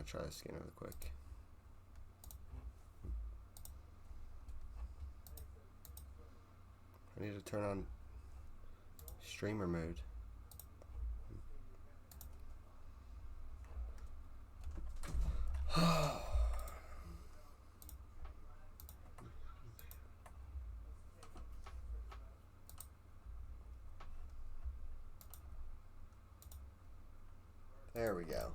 gonna try this again really quick. I need to turn on streamer mode. There we go.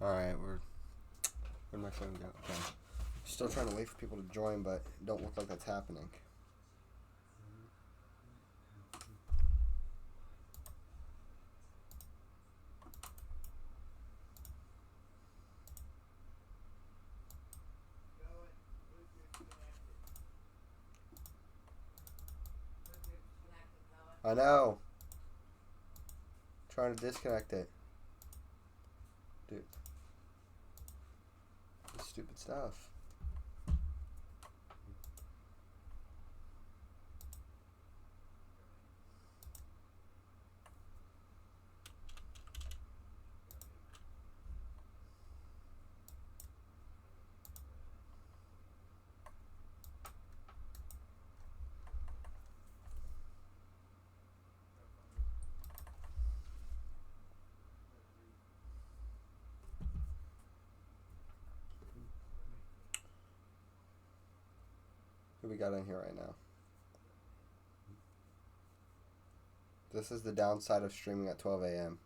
Alright, where'd my phone go? Okay. Still trying to wait for people to join, but it don't look like that's happening. I know. Trying to disconnect it. Dude. This stupid stuff. Who we got in here right now? This is the downside of streaming at 12 a.m.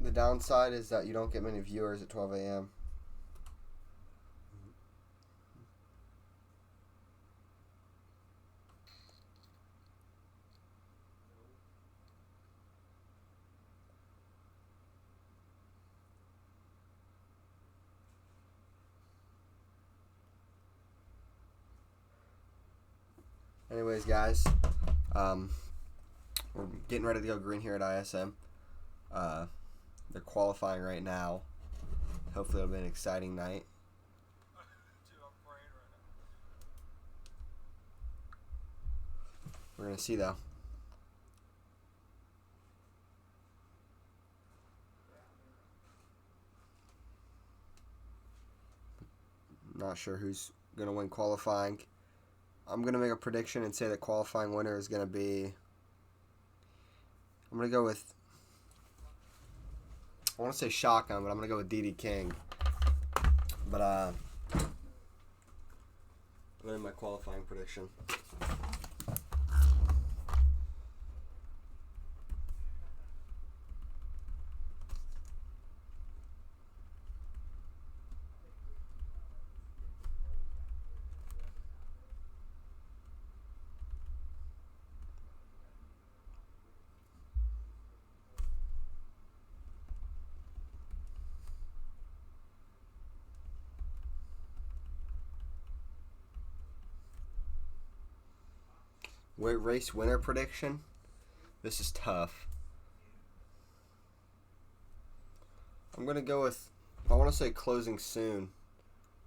The downside is that you don't get many viewers at 12 a.m. Anyways, guys, we're getting ready to go green here at ISM. They're qualifying right now. Hopefully it'll be an exciting night. We're going to see, though. Not sure who's going to win qualifying. I'm going to make a prediction and say that qualifying winner is going to be... I'm going to go with... I want to say shotgun, but I'm going to go with DD King. But, I'm going to my qualifying prediction. Race winner prediction. This is tough. I'm going to go with, I want to say closing soon,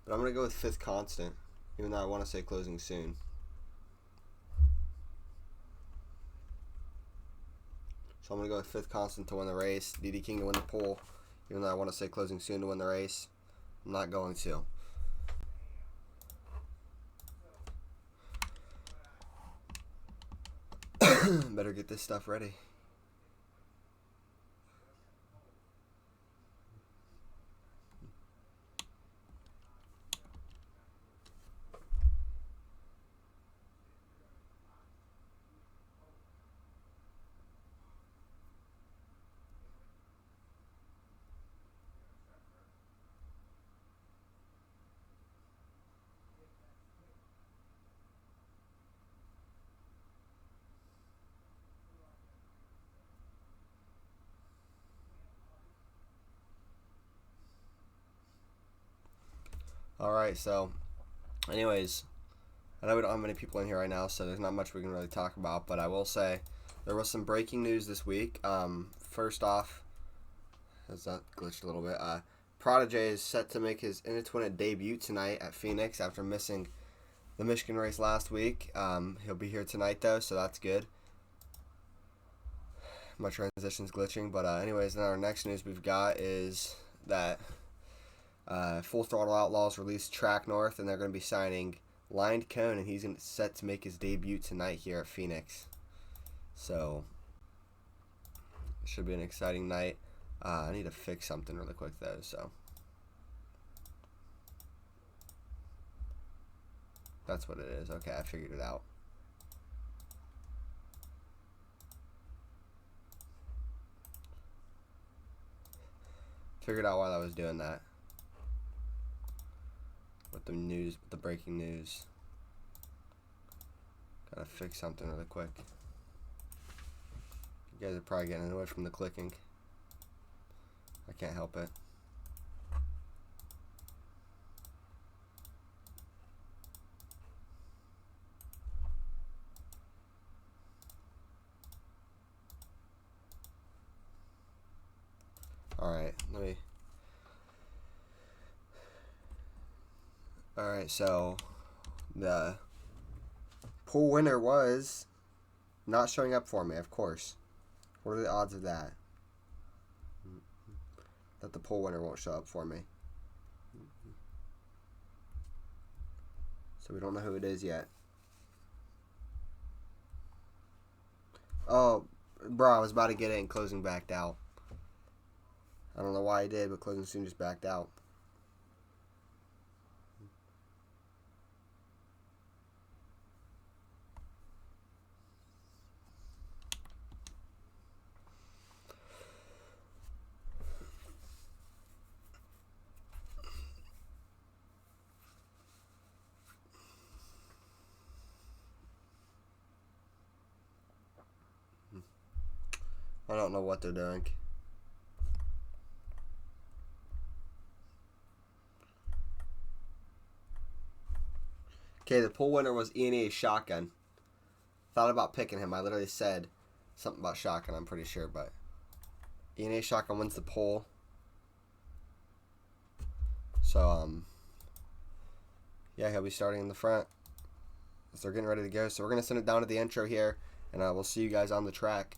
but I'm going to go with fifth constant, even though I want to say closing soon. So I'm going to go with fifth constant to win the race, DD King to win the pole, even though I want to say closing soon to win the race. I'm not going to. Better get this stuff ready. Alright, so anyways, I know we don't have many people in here right now, so there's not much we can really talk about, but I will say there was some breaking news this week. First off, as that glitched a little bit, Prodigy is set to make his II2WI debut tonight at Phoenix after missing the Michigan race last week. He'll be here tonight, though, so that's good. My transition's glitching, but anyways, then our next news we've got is that Full Throttle Outlaws released Track North, and they're going to be signing Lined Cone, and he's set to make his debut tonight here at Phoenix. So, it should be an exciting night. I need to fix something really quick, though, so. That's what it is. Okay, I figured it out. Figured out why I was doing that. With the news, with the breaking news. Gotta fix something really quick. You guys are probably getting annoyed from the clicking. I can't help it. Alright, Alright, so the pool winner was not showing up for me, of course. What are the odds of that? That the pool winner won't show up for me. So we don't know who it is yet. Oh, bro, I was about to get in. Closing backed out. I don't know why I did, but closing soon just backed out. I don't know what they're doing. Okay, the pool winner was E&A Shotgun. Thought about picking him. I literally said something about Shotgun, I'm pretty sure, but E&A Shotgun wins the poll. So, yeah, he'll be starting in the front. So they're getting ready to go. So we're going to send it down to the intro here, and we'll see you guys on the track.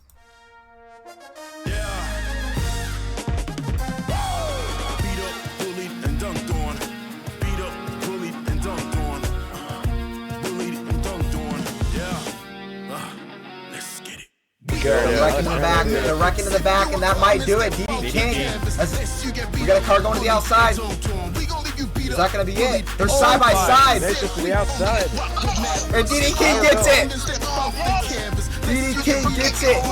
They're wrecking in the back. They're wrecking in the back, and that might do it. DD King. We got a car going to the outside. Is that going to be it? They're side by side. They're just to the outside. And DD King gets it. DD King gets it.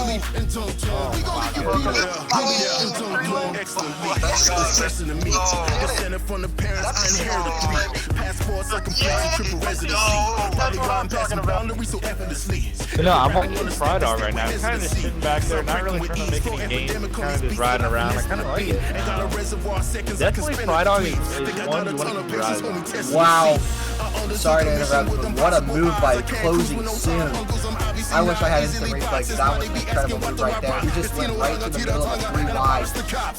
But no, I'm on Fried Dog right now. I'm kind of just sitting back there, not really trying to make any games. Kind of just riding around. I kind of like it. Definitely Fried Dog is one you want to keep riding on. Wow. Sorry to interrupt, but what a move by closing soon. I wish I had instant replay because that was an incredible move right there. He just went right to the middle of a 3-wide to get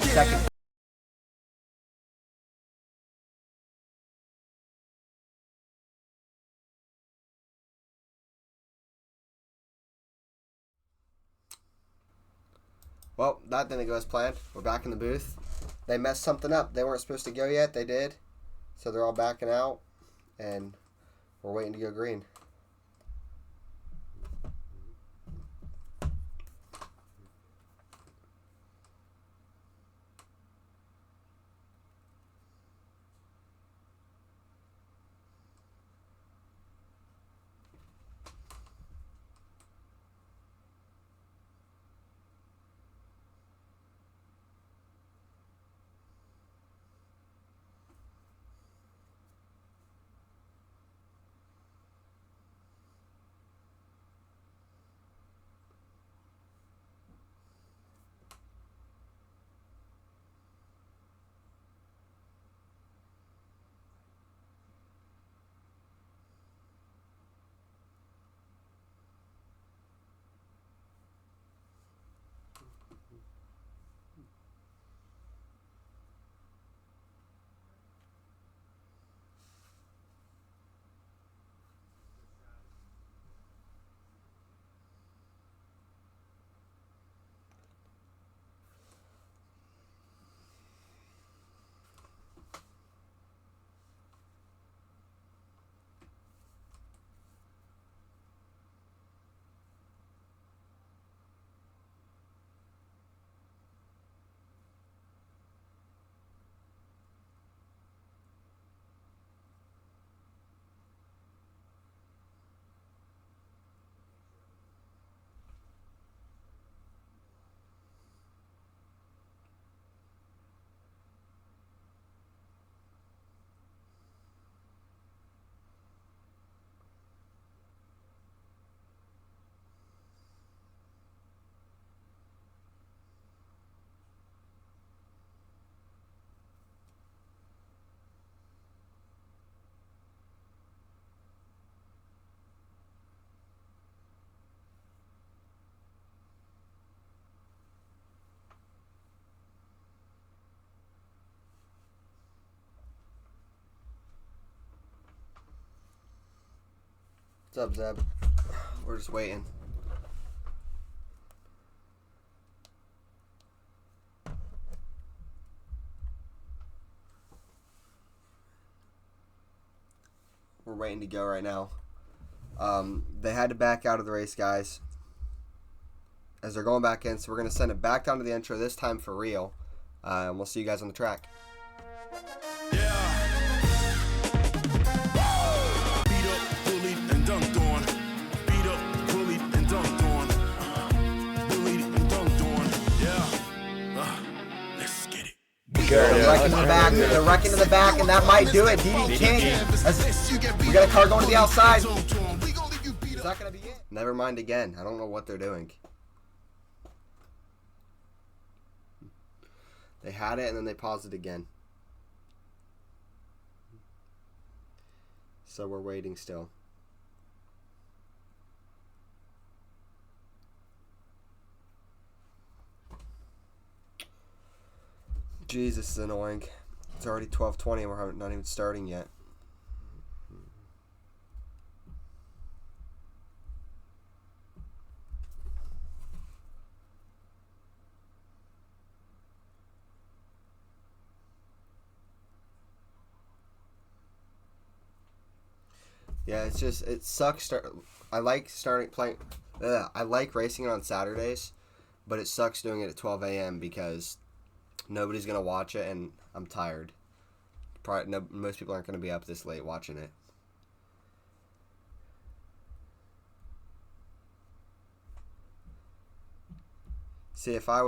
the second. Well, that didn't go as planned. We're back in the booth. They messed something up. They weren't supposed to go yet. They did. So they're all backing out. And we're waiting to go green. What's up, Zeb? We're just waiting. We're waiting to go right now. They had to back out of the race, guys, as they're going back in. So we're going to send it back down to the intro, this time for real. And we'll see you guys on the track. They're wrecking in the back. They're wrecking in the back, and that might do it. DD King. We got a car going to the outside. Is that going to be it? Never mind again. I don't know what they're doing. They had it, and then they paused it again. So we're waiting still. Jeez, this is annoying. It's already 12:20 and we're not even starting yet. Yeah, it's just, it sucks. I like I like racing it on Saturdays, but it sucks doing it at 12 a.m. because nobody's going to watch it, and I'm tired. Most people aren't going to be up this late watching it. See, if it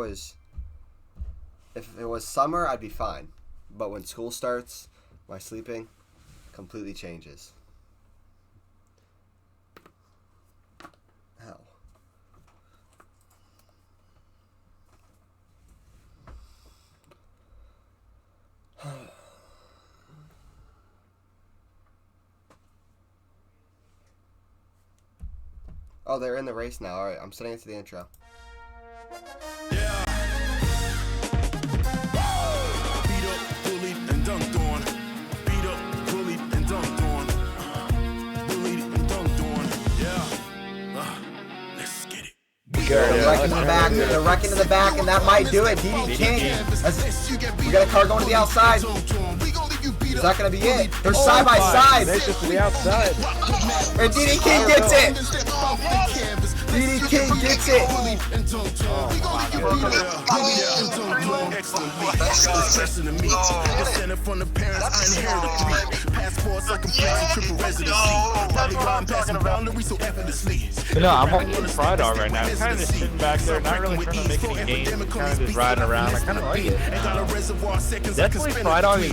was summer, I'd be fine. But when school starts, my sleeping completely changes. Hell. Oh, they're in the race now. Alright, I'm setting it to the intro. They're wrecking in the back. They're wrecking in the back, and that might do it. DD King. We got a car going to the outside. Is that going to be it? They're side by side. They're just to the outside. And DD King gets it. DD King gets it. No, I'm on Fried Dog right now. I'm kind of just sitting back there, not really trying to make any games, kind of just riding around. I kind of like it. Definitely Fried Dog is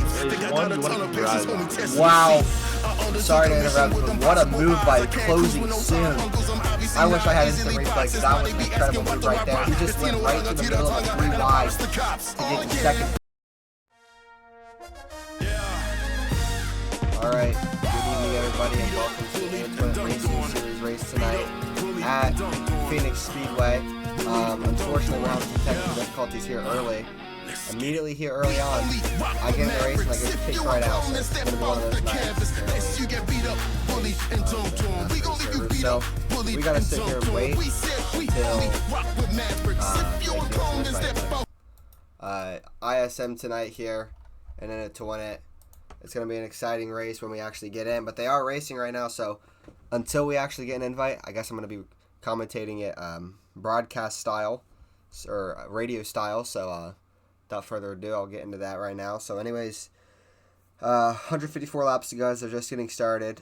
one you want to keep your eyes on. Wow. Sorry to interrupt, but what a move by closing soon. I wish I had instant replay because that was an incredible move right there. He just went right to the middle of a 3 wide to get the second. Alright, good evening everybody and welcome to the II2WI Racing Series race tonight at Phoenix Speedway. Unfortunately we're having some technical difficulties here early. Immediately here early on, I get in the race and I get kicked right out. So it's going to be one of those nights. So we got to sit here and wait until ISM tonight here and then to win it. It's going to be an exciting race when we actually get in, but they are racing right now, so until we actually get an invite, I guess I'm going to be commentating it broadcast style or radio style, so without further ado, I'll get into that right now. So anyways, 154 laps to go as they're just getting started.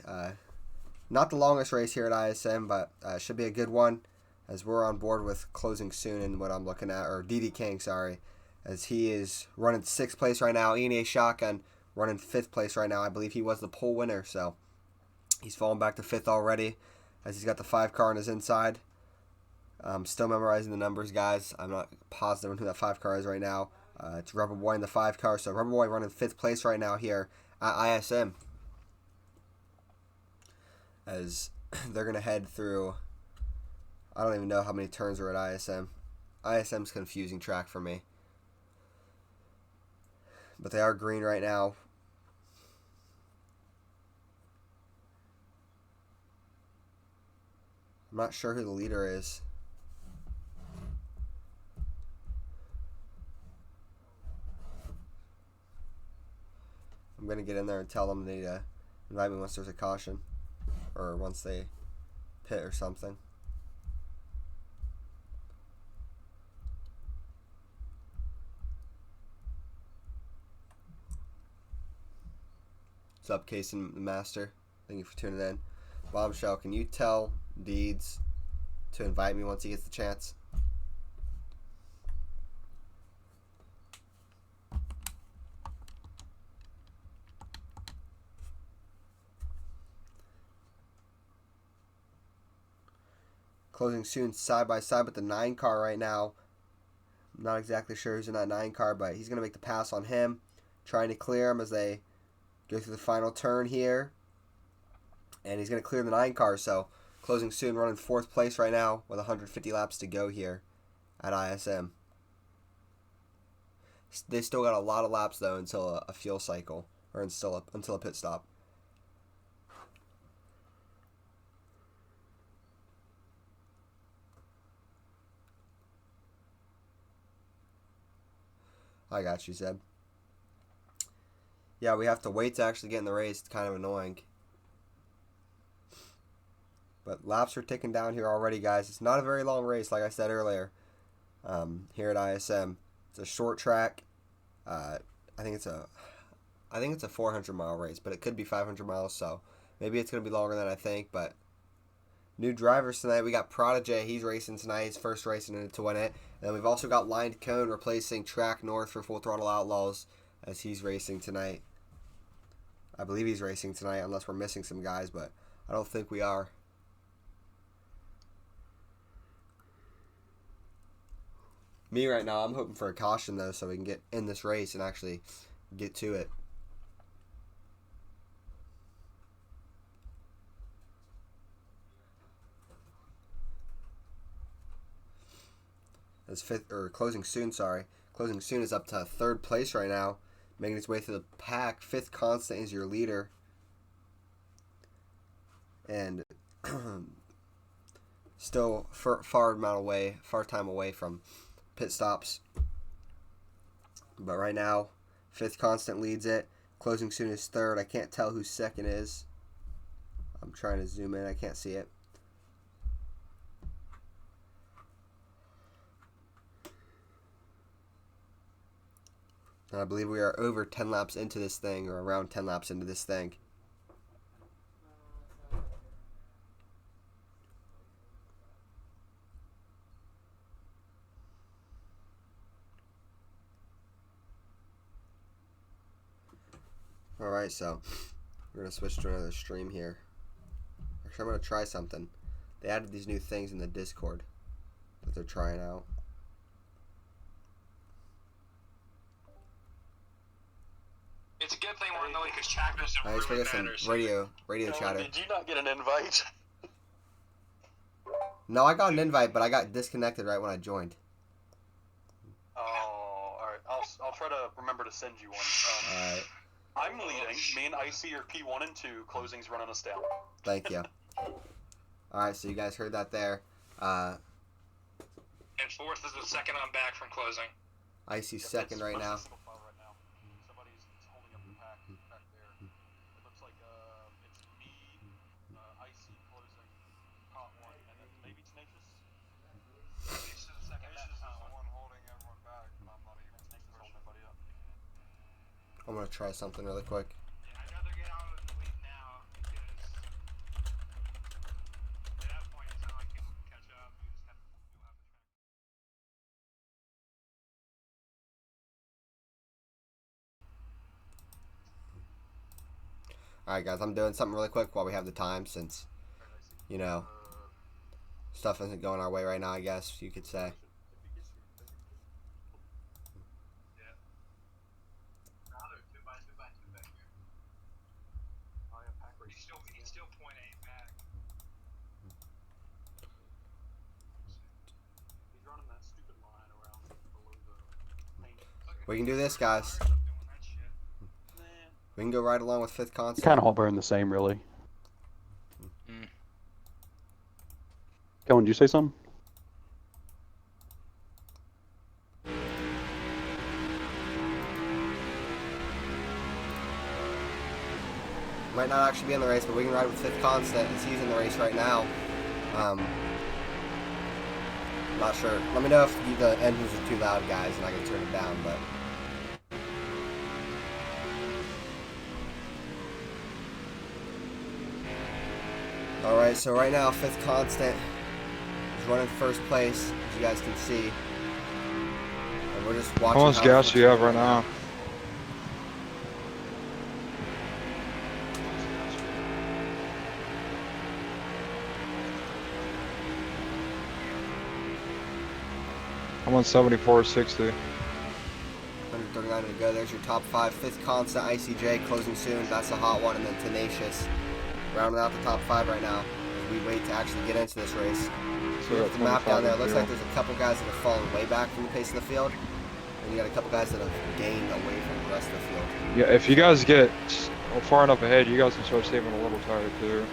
Not the longest race here at ISM, but should be a good one as we're on board with closing soon in what I'm looking at, or DD King, sorry, as he is running 6th place right now. E&A Shotgun running 5th place right now. I believe he was the pole winner, so he's fallen back to 5th already as he's got the 5 car on his inside. I'm still memorizing the numbers, guys. I'm not positive on who that 5 car is right now. It's Rubber Boy in the 5 car, so Rubber Boy running 5th place right now here at ISM as they're going to head through, I don't even know how many turns are at ISM. ISM's confusing track for me. But they are green right now. I'm not sure who the leader is. I'm going to get in there and tell them they need to invite me once there's a caution. Or once they pit or something. What's up, Case and the Master? Thank you for tuning in. Bombshell, can you tell Deeds to invite me once he gets the chance? Closing soon, side by side with the 9 car right now. I'm not exactly sure who's in that 9 car, but he's going to make the pass on him. Trying to clear him as they go through the final turn here. And he's going to clear the 9 car, so closing soon, running 4th place right now with 150 laps to go here at ISM. They still got a lot of laps, though, until a fuel cycle, or until a pit stop. I got you, Zeb. Yeah, we have to wait to actually get in the race. It's kind of annoying. But laps are ticking down here already, guys. It's not a very long race, like I said earlier, here at ISM. It's a short track. I think it's a 400-mile race, but it could be 500 miles, so maybe it's going to be longer than I think. But new drivers tonight. We got Prodigy. He's racing tonight. His first race in it to win it. And then we've also got Lined Cone replacing Track North for Full Throttle Outlaws as he's racing tonight. I believe he's racing tonight, unless we're missing some guys, but I don't think we are. Me right now, I'm hoping for a caution, though, so we can get in this race and actually get to it. As closing soon is up to 3rd place right now, making its way through the pack. 5th Constant is your leader, and still far time away from pit stops. But right now, 5th Constant leads it. Closing soon is 3rd. I can't tell who 2nd is. I'm trying to zoom in. I can't see it. And I believe we are over 10 laps into this thing, or around 10 laps into this thing. Alright, so we're going to switch to another stream here. Actually, I'm going to try something. They added these new things in the Discord that they're trying out. It's a good thing we're in the league because chat doesn't I just really got matter. some radio chatter. Did you not get an invite? No, I got an invite, but I got disconnected right when I joined. Oh, alright. I'll try to remember to send you one. Alright. I'm leading. Me and Icy are P1 and 2. Closing's running us down. Thank you. Alright, so you guys heard that there. And 4th is the second I'm back from closing. Icy 2nd right now. Somebody's holding up the pack back there. It looks like it's me, Icy closing, Hot 1, and then maybe Tenacious. Tenacious is the second. Tenacious is the one holding everyone back, but I'm not even Tenacious holding everybody up. I'm going to try something really quick. Yeah, I'd rather get out of the lead now because at that point it's not like people can catch up. You'll have the track. Alright, guys, I'm doing something really quick while we have the time since, you know, stuff isn't going our way right now, I guess you could say. He's still point 8 back. He's running that stupid line around below the paint. We can do this, guys. We can go right along with 5th Constant. Kind of all burn the same, really. Kellen, did you say something? Might not actually be in the race, but we can ride with Fifth Constant as he's in the race right now. Not sure. Let me know if the engines are too loud, guys, and I can turn it down, but... Alright, so right now, Fifth Constant is running first place, as you guys can see. And we're just watching. How much gas do you have right now? I'm on 74.60. 139 to go. There's your top 5. Fifth Constant, ICJ closing soon. That's a hot one. And then Tenacious rounding out the top 5 right now as we wait to actually get into this race. So here's the map down there. It looks like there's a couple guys that have fallen way back from the pace of the field. And you got a couple guys that have gained away from the rest of the field. Yeah, if you guys get far enough ahead, you guys can start saving a little tire too.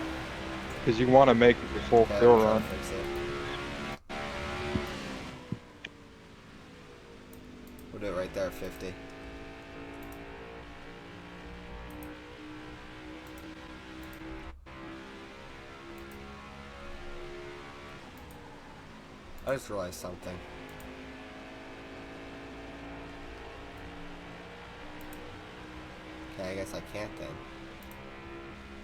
Because you want to make the full field run. We'll do it right there at 50. I just realized something. Okay, I guess I can't then.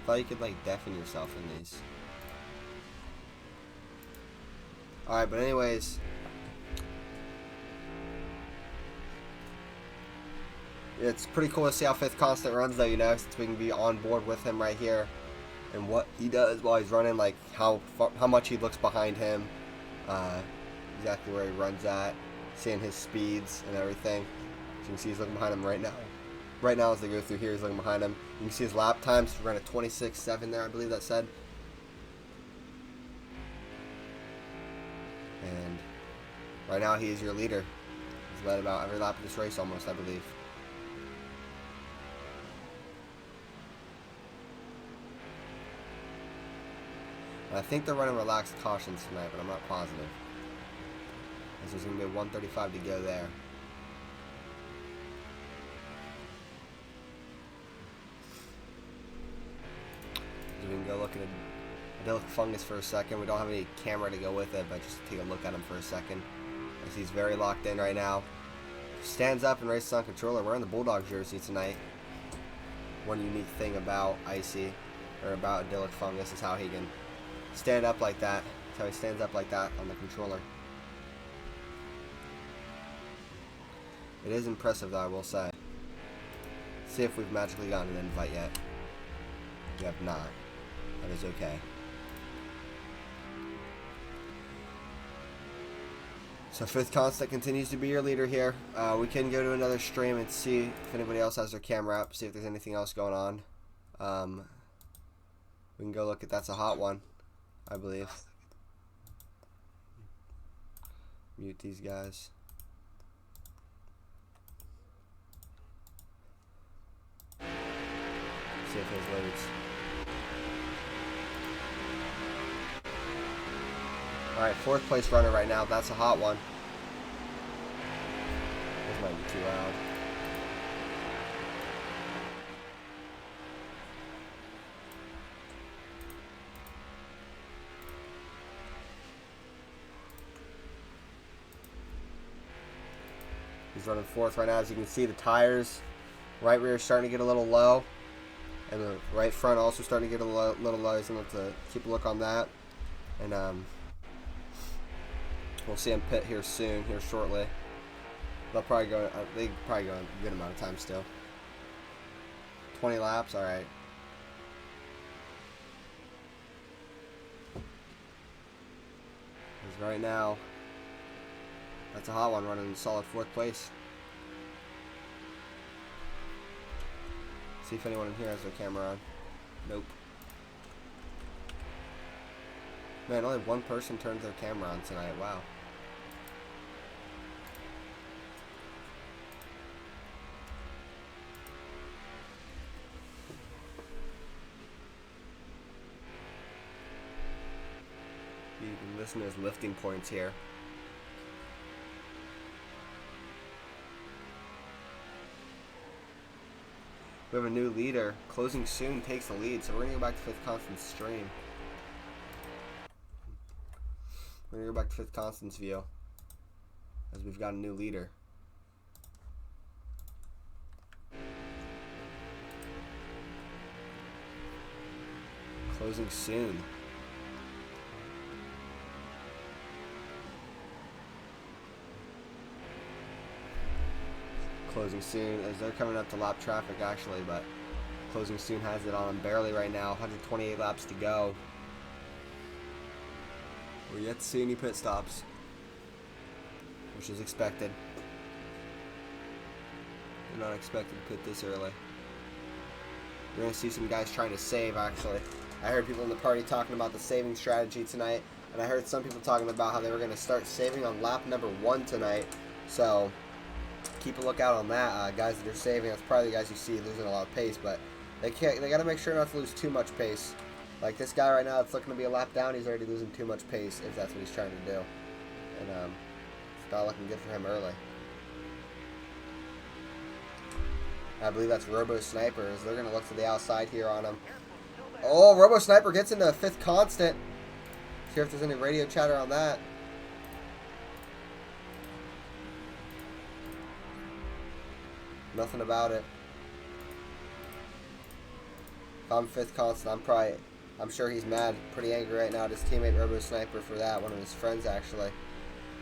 Thought you could like deafen yourself in these. Alright, but anyways. It's pretty cool to see how Fifth Constant runs though, you know, since we can be on board with him right here. And what he does while he's running, like how much he looks behind him. Exactly where he runs at. Seeing his speeds and everything. As you can see he's looking behind him right now. Right now as they go through here, he's looking behind him. You can see his lap times. He ran a 26.7 there, I believe that said. And right now he is your leader. He's led about every lap of this race almost, I believe. And I think they're running relaxed cautions tonight, but I'm not positive. As there's going to be 135 to go there. So we can go look at idyllic fungus for a second. We don't have any camera to go with it, but just take a look at him for a second. As he's very locked in right now. Stands up and races on controller. We're in the Bulldog jersey tonight. One unique thing about Icy, or about idyllic fungus, is how he can stand up like that. That's how he stands up like that on the controller. It is impressive though, I will say. See if we've magically gotten an invite yet. We have not. That is okay. So Fifth Constant continues to be your leader here. We can go to another stream and see if anybody else has their camera up, see if there's anything else going on. We can go look at That's a Hot One, I believe. Mute these guys. See if his loads. Alright, 4th place runner right now. That's a hot one. This might be too loud. He's running 4th right now. As you can see, the tires, right rear is starting to get a little low. And the right front also starting to get a little low. He's going to have to keep a look on that. And we'll see him pit here soon, here shortly. They'll probably go. They probably go a good amount of time still. 20 laps, all right. Because right now, that's a hot one running in solid 4th place. See if anyone in here has their camera on. Nope. Man, only one person turned their camera on tonight. Wow. You can listen to his lifting points here. We have a new leader. Closing soon takes the lead, so we're going to go back to fifth constant's stream. We're going to go back to fifth constant's view, as we've got a new leader. Closing soon. Closing soon as they're coming up to lap traffic actually, but closing soon has it on barely right now. 128 laps to go. We're yet to see any pit stops, which is expected. They're not expected to pit this early. We're going to see some guys trying to save actually. I heard people in the party talking about the saving strategy tonight, and I heard some people talking about how they were going to start saving on lap number 1 tonight. So keep a lookout on that. Guys that are saving, that's probably the guys you see losing a lot of pace, but they got to make sure not to lose too much pace. Like this guy right now that's looking to be a lap down, he's already losing too much pace if that's what he's trying to do. And it's not looking good for him early. I believe that's Robo Snipers. They're going to look to the outside here on him. Oh, Robo Sniper gets into fifth constant. See if there's any radio chatter on that. Nothing about it. If I'm fifth constant, I'm sure he's mad, pretty angry right now at his teammate Robo Sniper for that, one of his friends actually.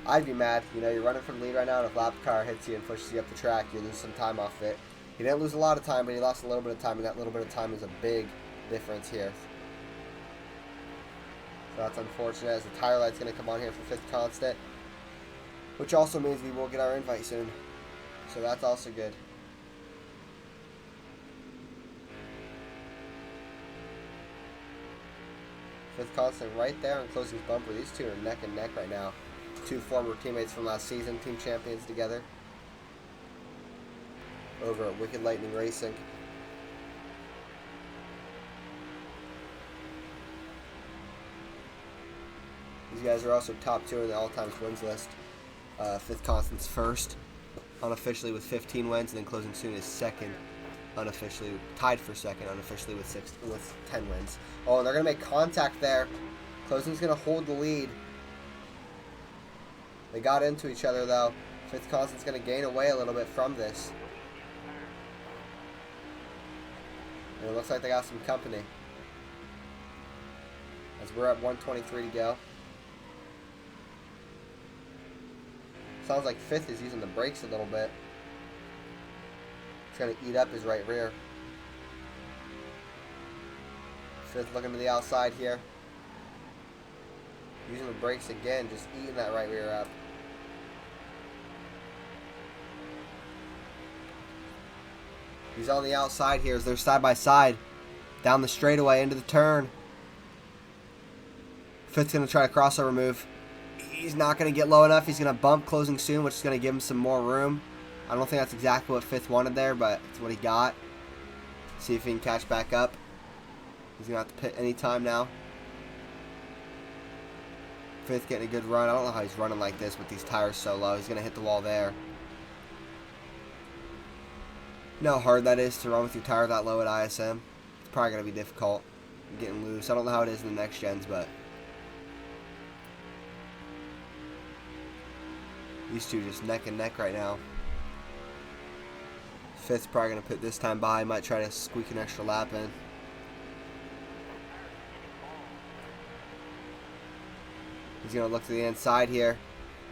I'd be mad. You know, you're running for the lead right now, and if lap car hits you and pushes you up the track, you lose some time off it. He didn't lose a lot of time, but he lost a little bit of time, and that little bit of time is a big difference here. So that's unfortunate, as the tire light's going to come on here for fifth constant, which also means we will get our invite soon. So that's also good. Fifth constant right there on closing's bumper. These two are neck and neck right now. Two former teammates from last season, team champions together over at Wicked Lightning Racing. These guys are also top 2 in the all-time wins list. Fifth constant's first, unofficially with 15 wins, and then closing soon is second, unofficially tied for second, unofficially with 10 wins. Oh, and they're gonna make contact there. Closing's gonna hold the lead. They got into each other though. Fifth constant's gonna gain away a little bit from this. And it looks like they got some company, as we're at 123 to go. Sounds like fifth is using the brakes a little bit. It's going to eat up his right rear. Fifth looking to the outside here. Using the brakes again, just eating that right rear up. He's on the outside here as they're side by side. Down the straightaway into the turn. Fifth's going to try a crossover move. He's not going to get low enough. He's going to bump closing soon, which is going to give him some more room. I don't think that's exactly what Fifth wanted there, but it's what he got. See if he can catch back up. He's going to have to pit any time now. Fifth getting a good run. I don't know how he's running like this with these tires so low. He's going to hit the wall there. You know how hard that is to run with your tire that low at ISM? It's probably going to be difficult. Getting loose. I don't know how it is in the next gens, but these two just neck and neck right now. Fifth's probably going to put this time by. Might try to squeak an extra lap in. He's going to look to the inside here.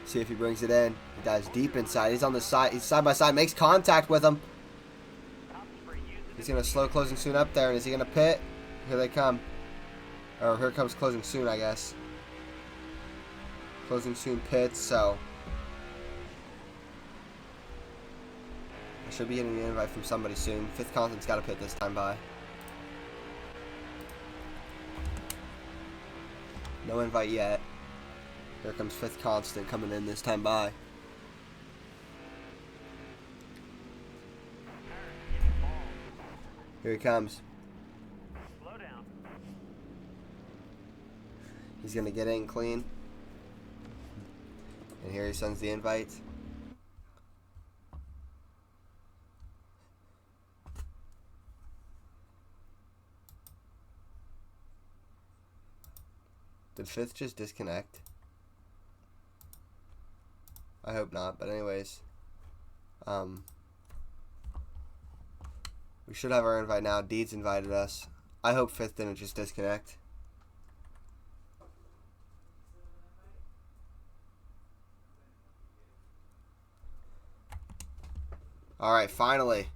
See if he brings it in. He dives deep inside. He's on the side. He's side by side. Makes contact with him. He's going to slow closing soon up there. And is he going to pit? Here they come. Or here comes closing soon, I guess. Closing soon pits, so I should be getting an invite from somebody soon. Fifth constant's got to pit this time by. No invite yet. Here comes fifth constant coming in this time by. Here he comes. He's gonna get in clean. And here he sends the invite. Did fifth just disconnect? I hope not, but anyways. We should have our invite now. Deeds invited us. I hope fifth didn't just disconnect. Alright, finally.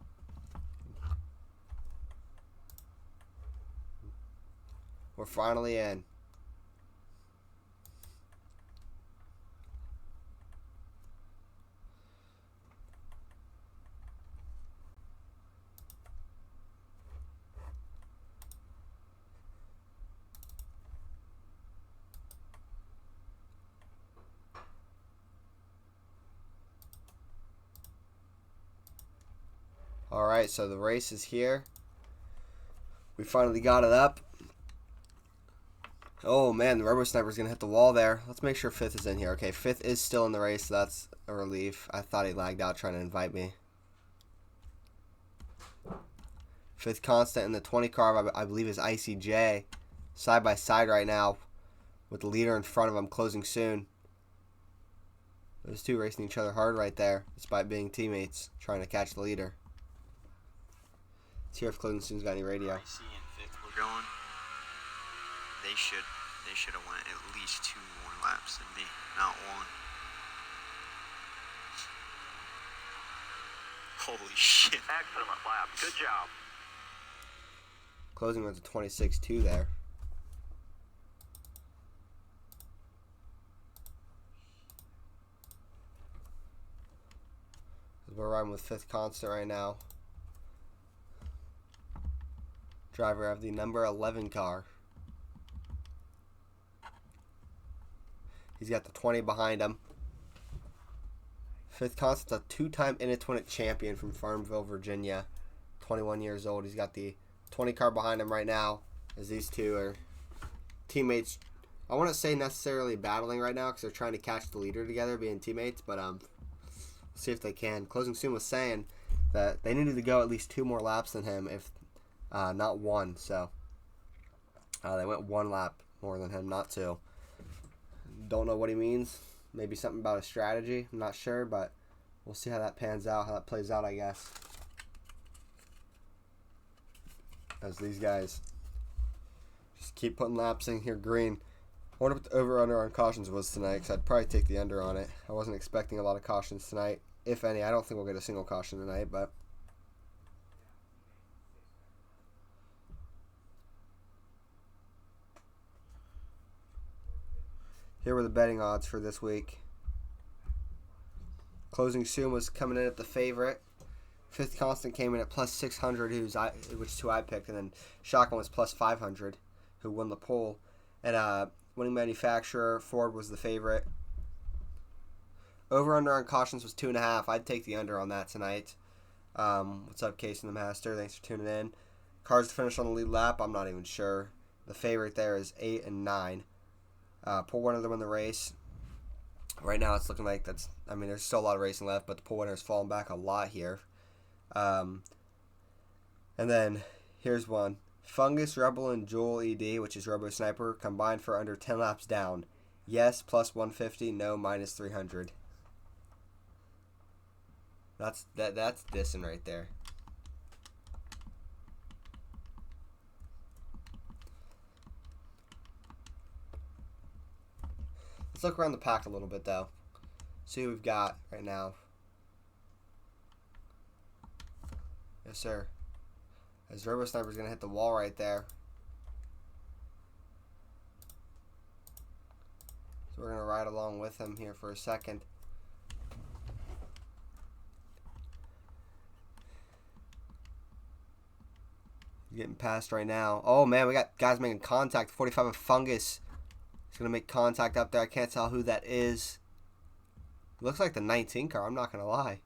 We're finally in. Alright, so the race is here. We finally got it up. Oh man, the Robo Sniper's gonna hit the wall there. Let's make sure fifth is in here. Okay, fifth is still in the race, so that's a relief. I thought he lagged out trying to invite me. Fifth constant in the 20 car, I believe, is ICJ. Side by side right now with the leader in front of him, closing soon. Those two racing each other hard right there, despite being teammates, trying to catch the leader. Let's hear if closing soon's got any radio. IC and fifth were going. They should have went at least 2 more laps than me, not 1. Holy shit. Excellent lap. Good job. Closing was a 26-2 there. We're riding with fifth constant right now. Driver of the number 11 car. He's got the 20 behind him. Fifth constant's a 2-time Init champion from Farmville, Virginia. 21 years old. He's got the 20 car behind him right now, as these two are teammates. I wouldn't say necessarily battling right now because they're trying to catch the leader together, being teammates, but see if they can. Closing Soon was saying that they needed to go at least 2 more laps than him, if not 1. So they went 1 lap more than him, not 2. Don't know what he means. Maybe something about a strategy. I'm not sure, but we'll see how that pans out, how that plays out, I guess. As these guys just keep putting laps in here green. I wonder what the over-under on cautions was tonight, because I'd probably take the under on it. I wasn't expecting a lot of cautions tonight, if any. I don't think we'll get a single caution tonight, but here were the betting odds for this week. Closing Soon was coming in at the favorite. Fifth constant came in at plus 600, which is who I picked, and then Shotgun was plus 500, who won the poll. And winning manufacturer, Ford was the favorite. Over under on cautions was 2.5. I'd take the under on that tonight. What's up, Case and the Master? Thanks for tuning in. Cars to finish on the lead lap, I'm not even sure. The favorite there is 8 and 9. Poll winner to win the race. Right now it's looking like there's still a lot of racing left, but the poll winner has fallen back a lot here. And then here's one. Fungus, Rebel, and Joel ED, which is Robo Sniper, combined for under 10 laps down. Yes, plus 150. No, minus 300. That's dissing right there. Let's look around the pack a little bit, though. See who we've got right now. Yes, sir. As Robo Sniper's going to hit the wall right there. So we're going to ride along with him here for a second. He's getting past right now. Oh, man, we got guys making contact. 45 of Fungus. He's going to make contact up there. I can't tell who that is. It looks like the 19 car. I'm not going to lie.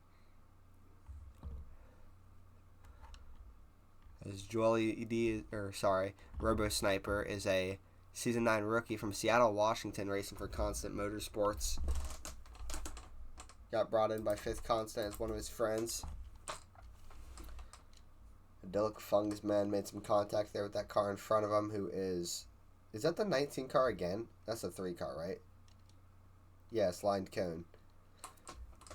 As Joel ED, Robo Sniper is a Season 9 rookie from Seattle, Washington, racing for Constant Motorsports. Got brought in by Fifth Constant as one of his friends. Idyllic Fungus Man made some contact there with that car in front of him, who is... Is that the 19 car again? That's the 3 car, right? Yes, lined cone.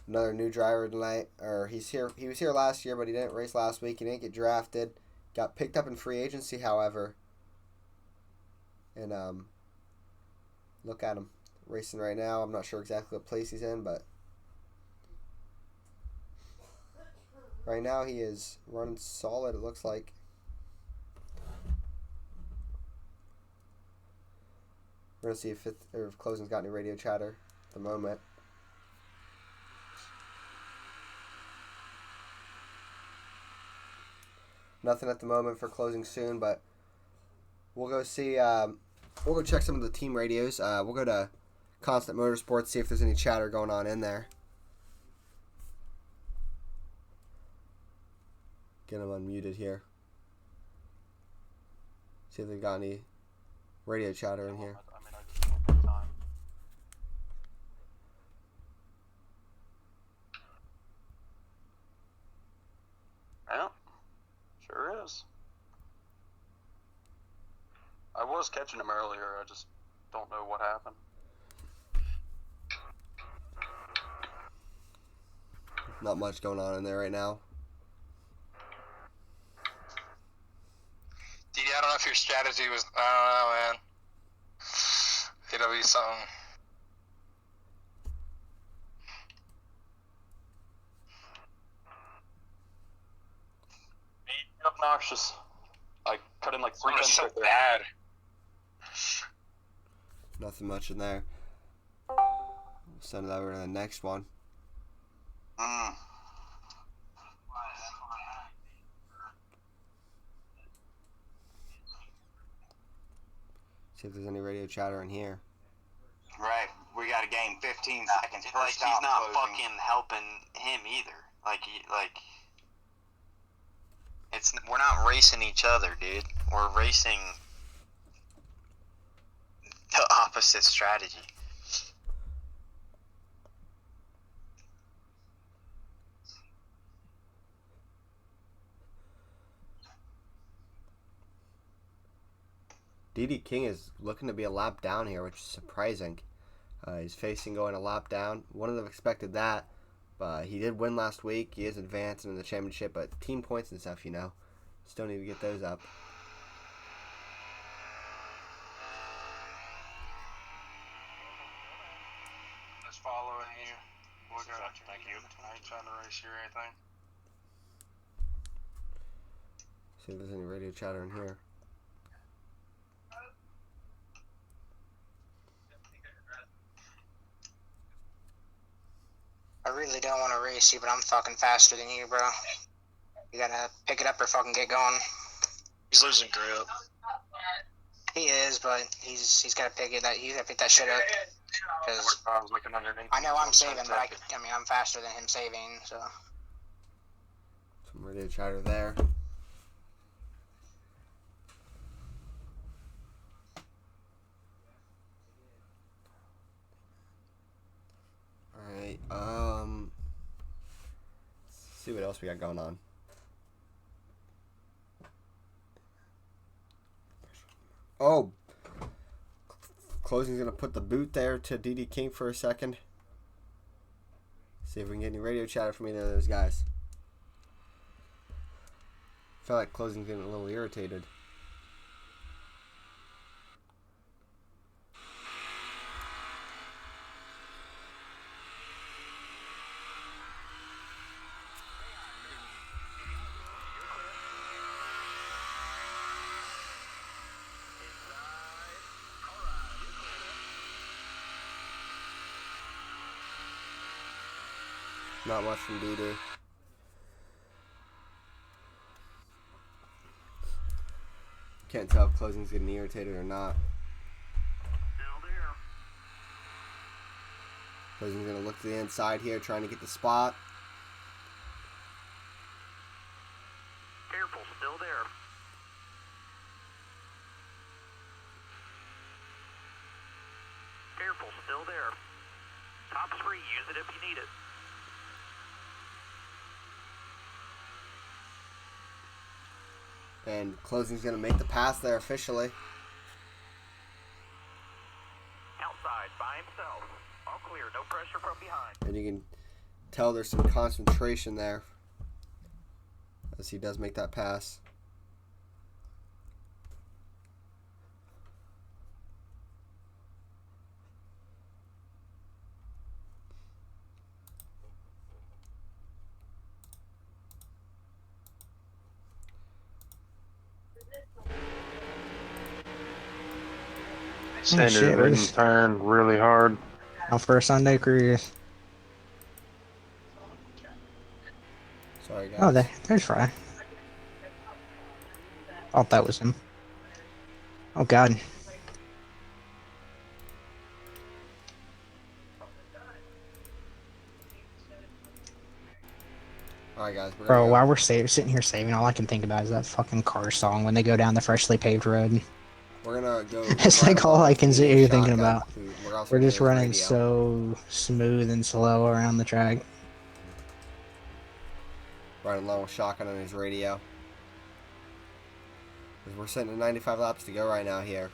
Another new driver tonight. He's here. He was here last year, but he didn't race last week. He didn't get drafted. Got picked up in free agency, however. And look at him racing right now. I'm not sure exactly what place he's in, but right now he is running solid, it looks like. We're going to see if Closing's got any radio chatter at the moment. Nothing at the moment for Closing soon, but we'll go see. We'll go check some of the team radios. We'll go to Constant Motorsports, see if there's any chatter going on in there. Get them unmuted here. See if they've got any radio chatter in here. I mean, I just don't have time. Yeah, sure is. I was catching him earlier, I just don't know what happened. Not much going on in there right now. DD, I don't know if your strategy was, I don't know, man. It'll be something. Obnoxious. I cut in like 3 It's times so right there. bad. Nothing much in there. We'll send it over to the next one. See if there's any radio chatter in here. Right, we got a game 15 seconds. Like, First he's stop not closing. fucking helping him either. We're not racing each other, dude. We're racing the opposite strategy. DD King is looking to be a lap down here, which is surprising. He's facing going a lap down. Wouldn't have expected that, but he did win last week. He is advancing in the championship, but team points and stuff, still need to get those up. Just following you. We'll go. Thank you. I ain't trying to race you or anything. See if there's any radio chatter in here. I really don't want to race you, but I'm fucking faster than you, bro. You gotta pick it up or fucking get going. He's losing grip. He is, but he's gotta pick that shit up. Cause I was looking underneath. I know I'm saving, but I mean I'm faster than him saving, so. Some radio chatter there. Alright, let's see what else we got going on. Oh! Closing's gonna put the boot there to DD King for a second. See if we can get any radio chatter from either of those guys. I feel like Closing's getting a little irritated. Not much from DD. Can't tell if Closing's getting irritated or not. Still there. Closing's gonna look to the inside here, trying to get the spot. Careful, still there. free. Use it if you need it. And Closing's going to make the pass there officially. Outside by himself. All clear. No pressure from behind. And you can tell there's some concentration there as he does make that pass. Extended shit, and Reese. turned really hard. Off for a Sunday cruise. Sorry, guys. Oh, there's Fry. Thought that was him. Oh, God. All right, guys. Bro, while we're sitting here saving, all I can think about is that fucking car song when they go down the freshly paved road. We're going to go. It's like all I can sit here thinking Shotgun, about. we're We're just running radio. so smooth and slow around the track. Running along with Shotgun on his radio. Because we're sitting at 95 laps to go right now here.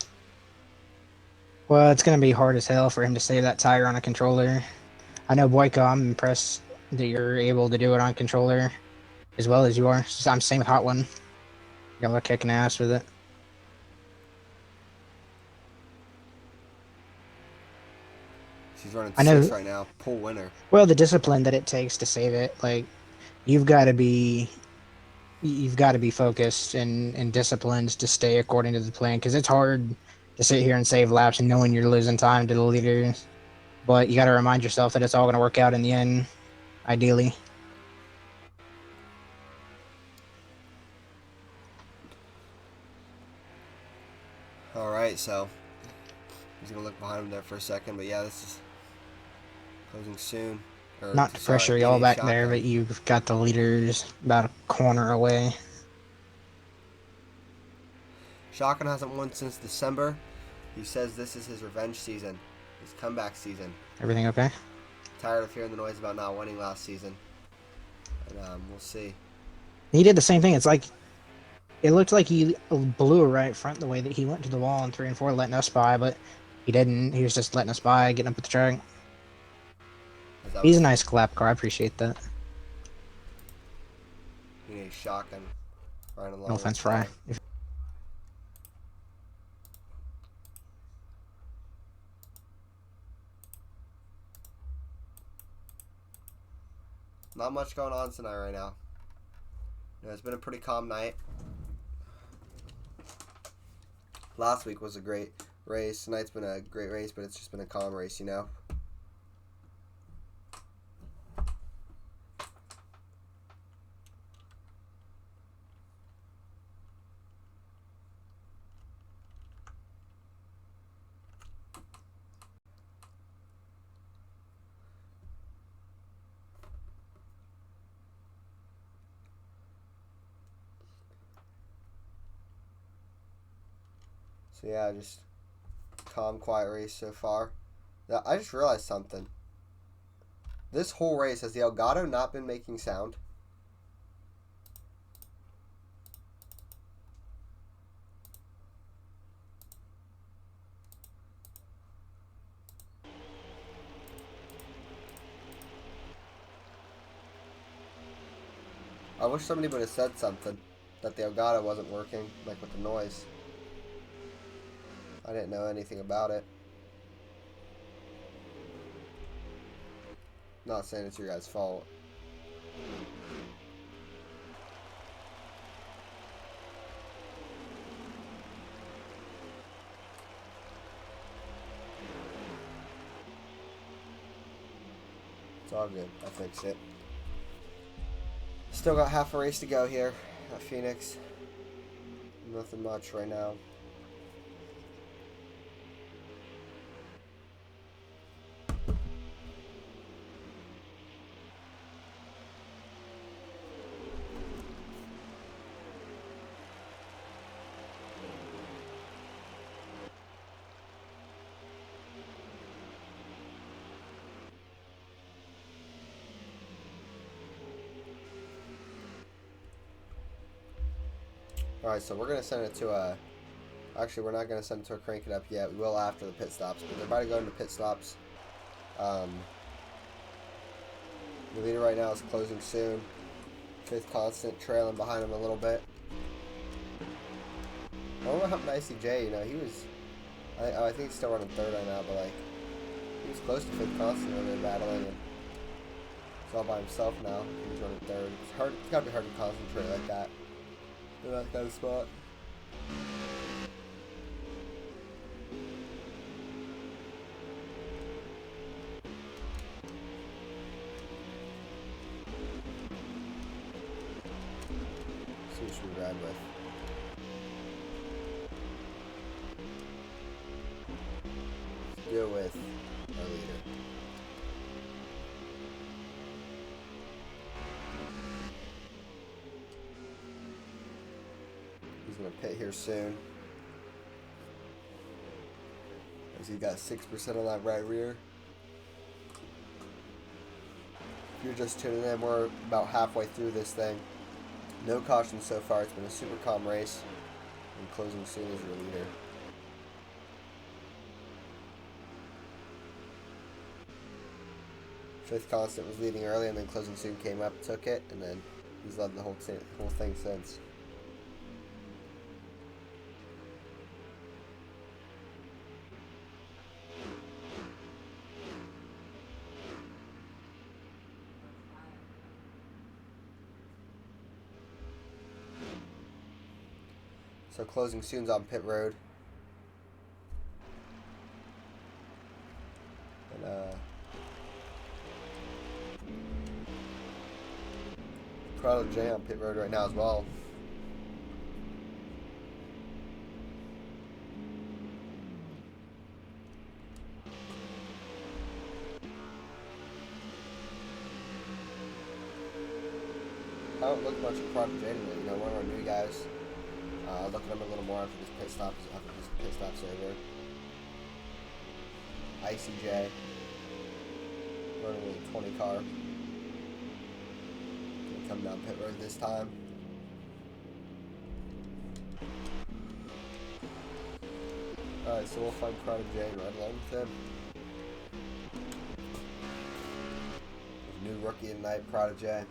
Well, it's going to be hard as hell for him to save that tire on a controller. I know, Boyko, I'm impressed that you're able to do it on controller as well as you are. I'm same with Hot One. Y'all are kicking ass with it. She's running I know. 6 right now. Pull winner. Well, the discipline that it takes to save it, like, you've got to be focused and disciplined to stay according to the plan, because it's hard to sit here and save laps and knowing you're losing time to the leaders. But you got to remind yourself that it's all going to work out in the end, ideally. All right, so he's going to look behind him there for a second. But yeah, this is closing soon. Not to pressure y'all back there, but you've got the leaders about a corner away. Shotgun hasn't won since December. He says this is his revenge season, his comeback season. Everything okay? Tired of hearing the noise about not winning last season. And we'll see. He did the same thing. It's like, it looked like he blew right front the way that he went to the wall in 3 and 4, letting us by, but he didn't. He was just letting us by, getting up at the track. He's a nice clap car. I appreciate that. He needs Shotgun right along. No offense, Fry. Not much going on tonight right now. You know, it's been a pretty calm night. Last week was a great race. Tonight's been a great race, but it's just been a calm race, you know? So yeah, just calm, quiet race so far. Now, I just realized something. This whole race, has the Elgato not been making sound? I wish somebody would have said something, that the Elgato wasn't working, like with the noise. I didn't know anything about it. Not saying it's your guys' fault. It's all good. I fixed it. Still got half a race to go here at Phoenix. Nothing much right now. Alright, so we're going to send it to a... Actually, we're not going to send it to a crank it up yet. We will after the pit stops. But they're about to go into pit stops. The leader right now is closing soon. Fifth Constant trailing behind him a little bit. I don't know what happened to ICJ. You know, he was... I think he's still running third right now, but like... He was close to Fifth Constant when they were battling, and he's all by himself now. He's running third. It's gotta be hard to concentrate like that in that kind of spot. See what should we ride with. Let's go with our leader. He's going to pit here soon. As he got 6% on that right rear. If you're just tuning in, we're about halfway through this thing. No cautions so far. It's been a super calm race. And closing soon is your leader. Fifth Constant was leading early, and then closing soon came up, took it, and then he's led the whole thing since. So closing soon's on pit road. And Prado J on pit road right now as well. I don't look much at Prado J today, you know, one of our new guys. I'll look at him a little more after this pit stop's over. ICJ running with a 20 car. Gonna come down pit road this time. Alright, so we'll find Prado J and ride along with him. New rookie tonight, Prado J.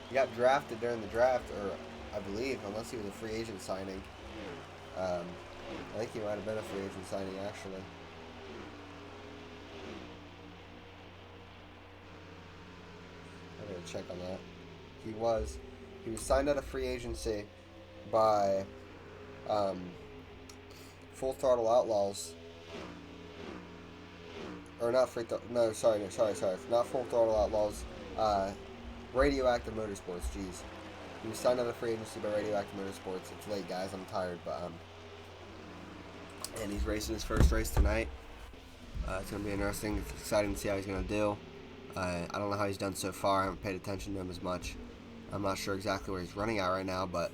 He got drafted during the draft, or I believe, unless he was a free agent signing. I think he might have been a free agent signing, actually. I'm gonna check on that. He was signed out of free agency by Full Throttle Outlaws. Or not not Full Throttle Outlaws. Radioactive Motorsports, jeez. He was signed out of free agency by Radioactive Motorsports. It's late, guys. I'm tired, but and he's racing his first race tonight. It's gonna be interesting. It's exciting to see how he's gonna do. I don't know how he's done so far. I haven't paid attention to him as much. I'm not sure exactly where he's running at right now, but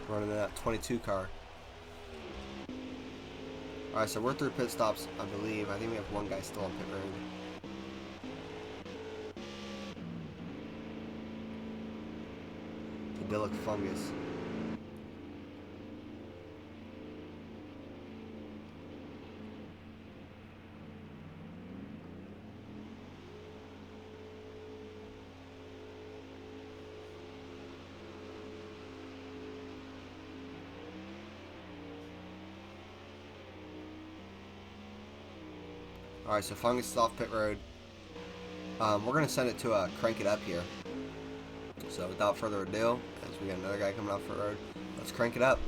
running that 22 car. Alright, so we're through pit stops, I believe. I think we have one guy still on pit road. Idyllic Fungus. Alright, so Fungus is off pit road. We're going to send it to crank it up here. So without further ado, as we got another guy coming off pit road, let's crank it up.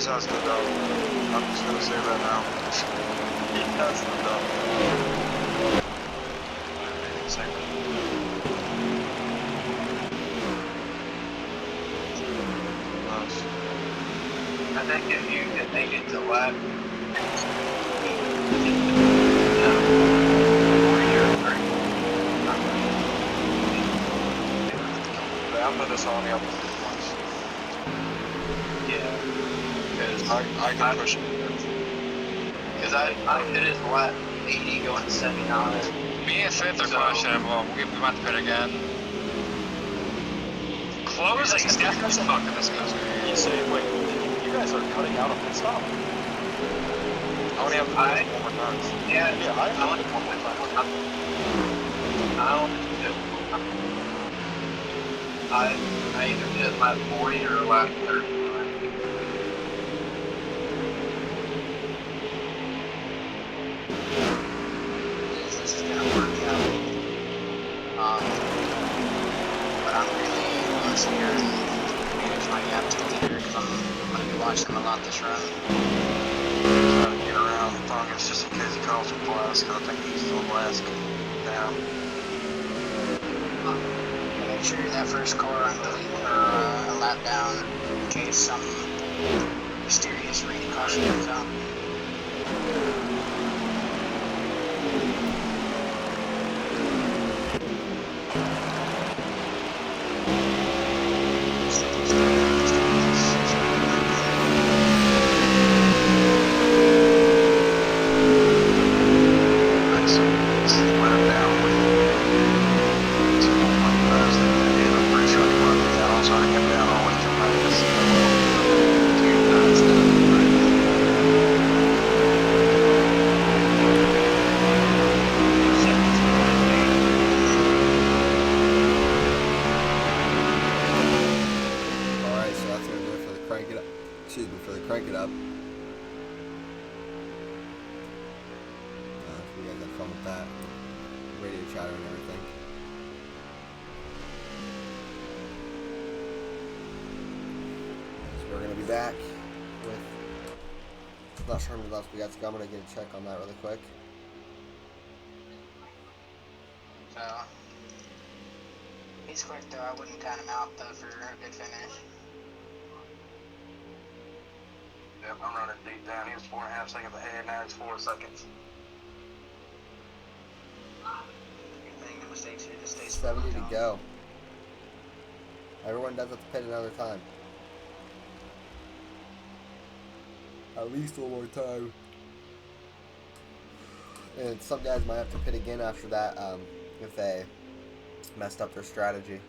sounds good, dog. I'm just gonna say that now. He does the dog. Nice. I think if you can make it to lap, I'm gonna this on the other ones. yeah, because I can push it. Because I finished lap 80 going 79. Me and Fifth are pushing. Well, we might have to pit again. Closing is definitely fucking this goes. You say, wait, you guys are cutting out a pit stop? I only have to do it one more time. Yeah, Yeah, I have to do it one more time. I either did lap 40 or lap 30. This is gonna work out. But I'm really honestly here to manage my gap to the leader because I'm gonna be watching him a lot this run. Trying to get around the targets just in case he calls for blast, because I think he's still blast down. Make sure that first core on the lead or a lap down in case some mysterious rain caution comes out. Alright, so that's gonna do it for the crank it up. Excuse me, for the crank it up. You guys had fun with that. Radio chatter and everything. So we're gonna be back with, not sure how many laps we got to go. I'm gonna get a check on that really quick. So he's quick though. I wouldn't count him out though for a good finish. Yep, I'm running deep down. He was 4.5 seconds ahead, now it's 4 seconds. Good thing the mistakes here just stay 70 to go. Everyone does have to pit another time. At least one more time. And some guys might have to pit again after that if they messed up their strategy.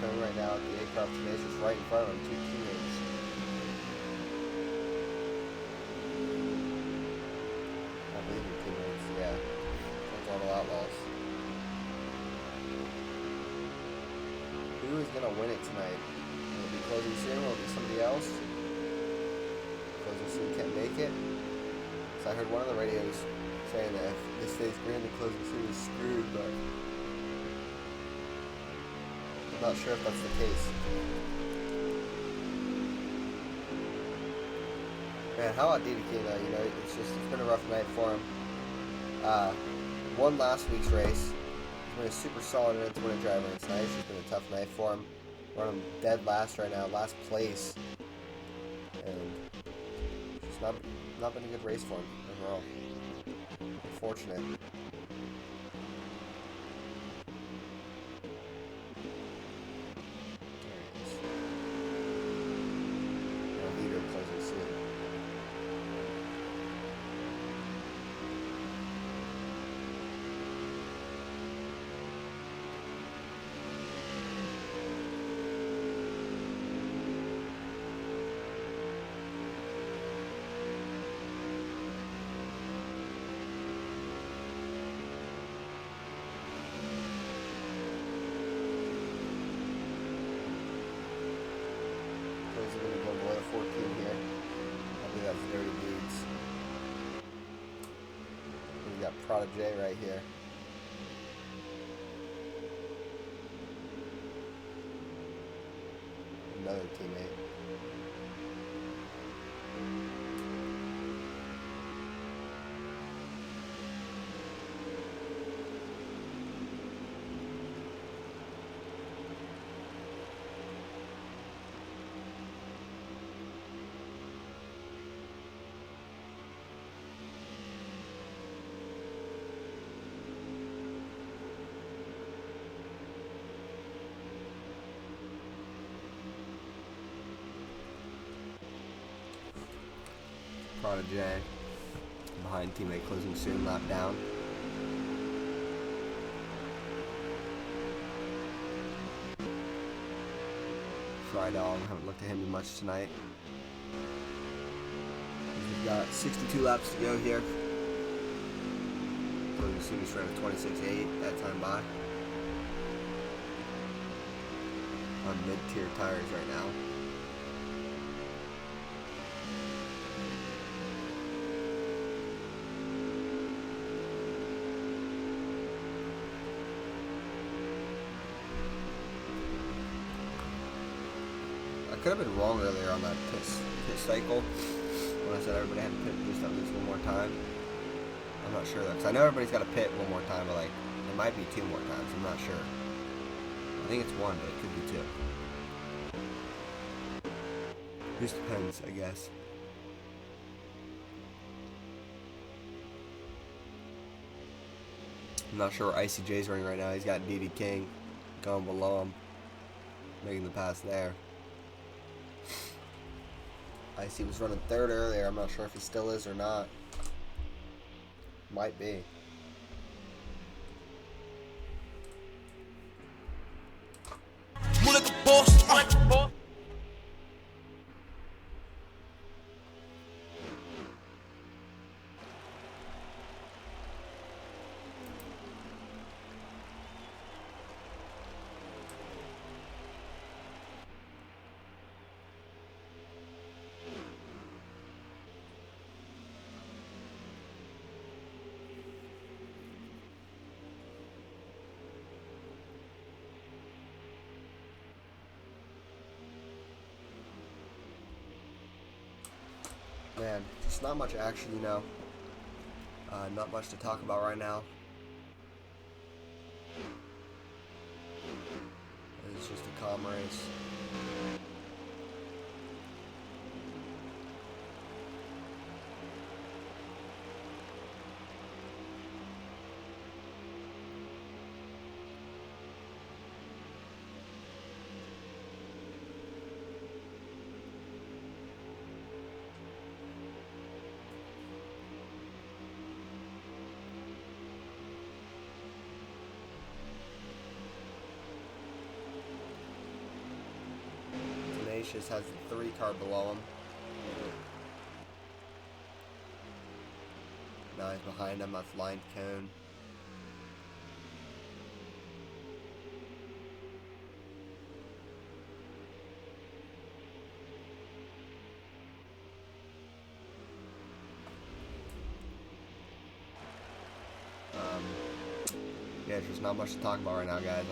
Turn right now at the aircraft tenacious right in front of him, 2 teammates. I believe they're teammates, yeah. Total Outlaws. Who is gonna win it tonight? Will it be Closing Soon? Will it be somebody else? Closing Soon can't make it. So I heard one of the radios saying that if this stays green, the Closing Soon is screwed, but not sure if that's the case. Man, how about DDK though? You know, it's been a rough night for him. Won last week's race. He's been a super solid end-to-win driver. It's nice. It's been a tough night for him. Running dead last right now, last place, and it's not been a good race for him overall. Unfortunate. Prodigy right here. Another teammate. Prodigy behind teammate closing soon, lap down. Fry Dog, haven't looked at him much tonight. We've got 62 laps to go here. Closing soon, he's running 26.8 that time by. On mid-tier tires right now. I could have been wrong earlier on that pit cycle when I said everybody had to pit just at least one more time. I'm not sure though, because I know everybody's got to pit one more time, but like it might be 2 more times. I'm not sure. I think it's 1, but it could be 2. Just depends, I guess. I'm not sure where ICJ's running right now. He's got DD King going below him, making the pass there. IC was running 3rd earlier. I'm not sure if he still is or not. Might be. Man, just not much action, you know. Not much to talk about right now. It's just a calm race. Has the 3 car below him. Now he's behind him, that's lined cone. Yeah, there's just not much to talk about right now, guys.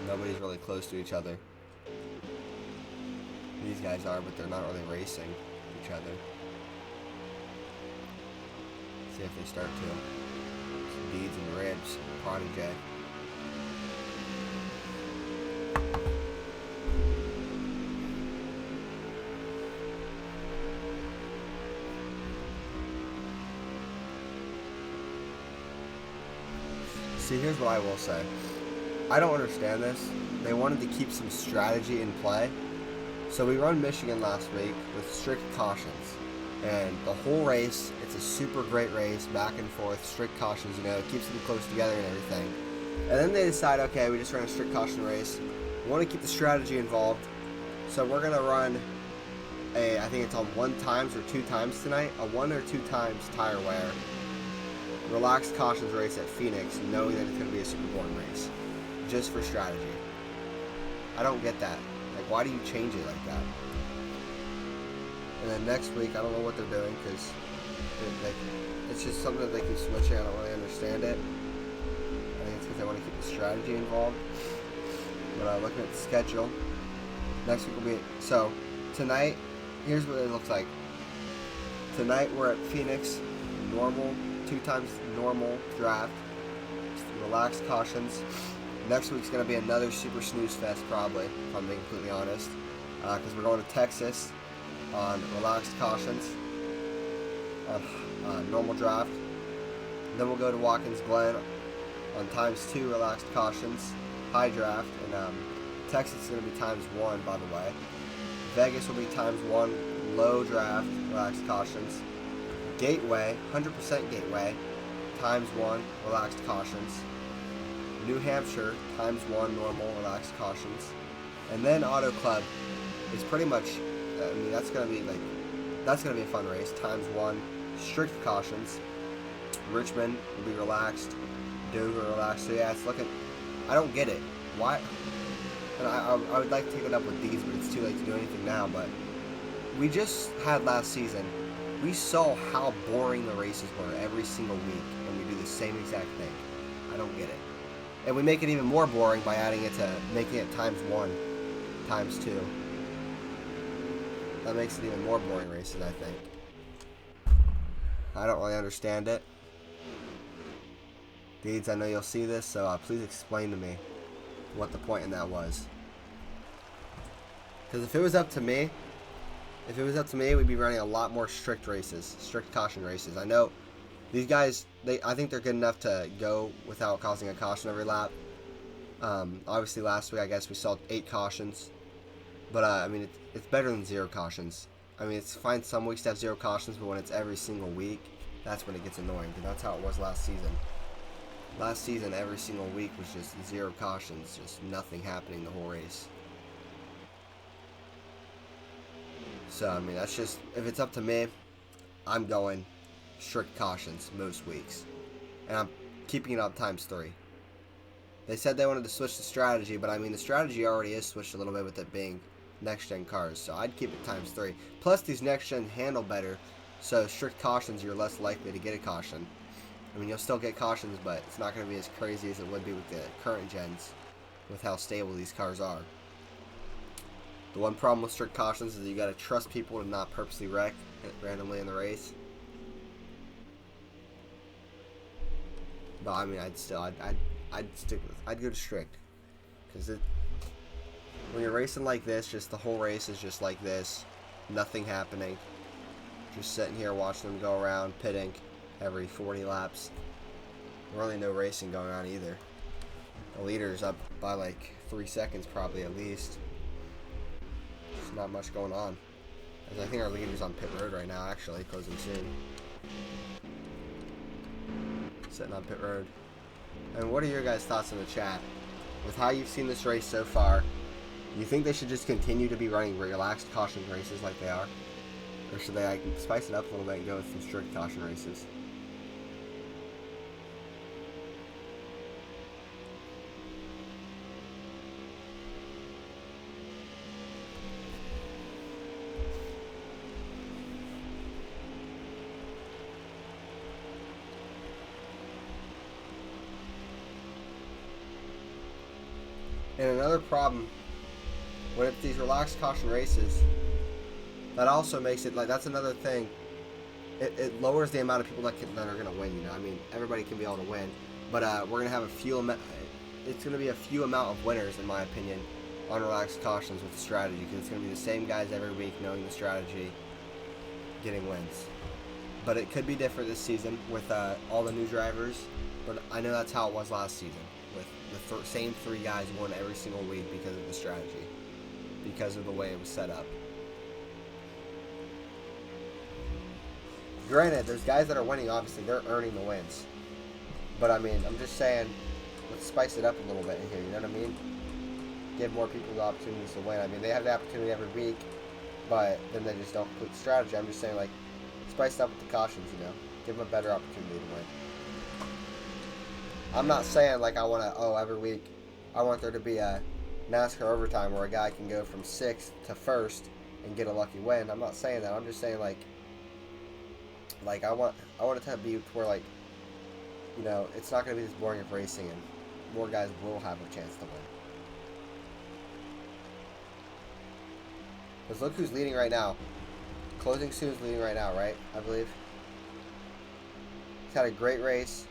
Nobody's really close to each other. These guys are, but they're not really racing each other. See if they start to. Some beads and ribs. Prodigy. See, here's what I will say. I don't understand this. They wanted to keep some strategy in play. So we run Michigan last week with strict cautions. And the whole race, it's a super great race, back and forth, strict cautions, you know, it keeps them close together and everything. And then they decide, okay, we just ran a strict caution race. We want to keep the strategy involved. So we're going to run I think it's on 1 times or 2 times tonight, a 1 or 2 times tire wear. Relaxed cautions race at Phoenix, knowing that it's going to be a super boring race. Just for strategy. I don't get that. Like, why do you change it like that? And then next week, I don't know what they're doing, because It's just something that they keep switching. I don't really understand it. I think it's because they want to keep the strategy involved. But looking at the schedule, next week will be... So, tonight, here's what it looks like. Tonight we're at Phoenix, normal, 2 times normal draft, relaxed cautions. Next week's going to be another super snooze fest probably, if I'm being completely honest. Because we're going to Texas on relaxed cautions, on normal draft. Then we'll go to Watkins Glen on ×2 relaxed cautions, high draft. And Texas is going to be ×1, by the way. Vegas will be ×1, low draft, relaxed cautions. Gateway, 100% Gateway, ×1, relaxed cautions. New Hampshire, ×1, normal, relaxed cautions. And then Auto Club is pretty much, I mean, that's going to be a fun race, ×1, strict cautions. Richmond will be relaxed, Dover relaxed. So yeah, it's looking, I don't get it. Why? And I would like to take it up with these, but it's too late to do anything now. But we just had last season, we saw how boring the races were every single week, and we do the same exact thing. I don't get it. And we make it even more boring by adding it to making it ×1, ×2. That makes it even more boring races, I think. I don't really understand it. Deeds, I know you'll see this, so please explain to me what the point in that was. Because if it was up to me, we'd be running a lot more strict races, strict caution races. I know these guys, I think they're good enough to go without causing a caution every lap. Obviously last week, I guess we saw 8 cautions. But, I mean, it's better than 0 cautions. I mean, it's fine some weeks to have 0 cautions, but when it's every single week, that's when it gets annoying. And that's how it was last season. Last season, every single week was just 0 cautions, just nothing happening the whole race. So, I mean, that's just, if it's up to me, I'm going strict cautions most weeks. And I'm keeping it up ×3. They said they wanted to switch the strategy, but I mean, the strategy already is switched a little bit with it being next-gen cars. So I'd keep it ×3. Plus, these next-gen handle better, so strict cautions, you're less likely to get a caution. I mean, you'll still get cautions, but it's not going to be as crazy as it would be with the current gens, with how stable these cars are. The one problem with strict cautions is you got to trust people to not purposely wreck randomly in the race. But I mean, I'd stick with, I'd go to strict, because when you're racing like this, just the whole race is just like this, nothing happening, just sitting here watching them go around pitting every 40 laps. Really no racing going on either. The leader's up by like 3 seconds probably at least. There's not much going on. As I think our leader's on pit road right now, actually, closing soon. Sitting on pit road. And what are your guys' thoughts in the chat? With how you've seen this race so far, do you think they should just continue to be running relaxed caution races like they are? Or should they like spice it up a little bit and go with some strict caution races? And another problem, when it's these relaxed caution races, that also makes it, like, that's another thing, it lowers the amount of people that are going to win, you know, I mean, everybody can be able to win, but we're going to have it's going to be a few amount of winners, in my opinion, on relaxed cautions with the strategy, because it's going to be the same guys every week knowing the strategy, getting wins. But it could be different this season with all the new drivers, but I know that's how it was last season. With the same 3 guys won every single week because of the strategy, because of the way it was set up. Granted, there's guys that are winning, obviously, they're earning the wins. But I mean, I'm just saying, let's spice it up a little bit in here, you know what I mean? Give more people the opportunities to win. I mean, they have the opportunity every week, but then they just don't complete the strategy. I'm just saying, like, spice it up with the cautions, you know? Give them a better opportunity to win. I'm not saying like I want to, every week I want there to be a NASCAR overtime where a guy can go from 6th to 1st and get a lucky win. I'm not saying that. I'm just saying like Like I want it to be to where like, you know, it's not going to be this boring of racing, and more guys will have a chance to win. Because look who's leading right now. Closing Soon is leading right now, right? I believe. He's had a great race.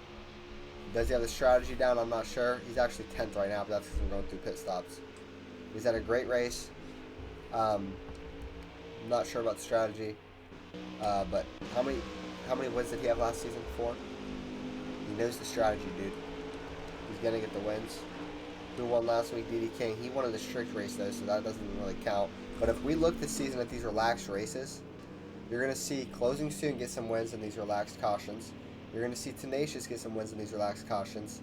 Does he have the strategy down? I'm not sure. He's actually 10th right now, but that's because we're going through pit stops. He's had a great race. I'm not sure about the strategy. But how many wins did he have last season? 4? He knows the strategy, dude. He's gonna get the wins. Who won last week? DD King. He won in the strict race though, so that doesn't really count. But if we look this season at these relaxed races, you're gonna see Closing Soon get some wins in these relaxed cautions. You're gonna see Tenacious get some wins in these relaxed cautions.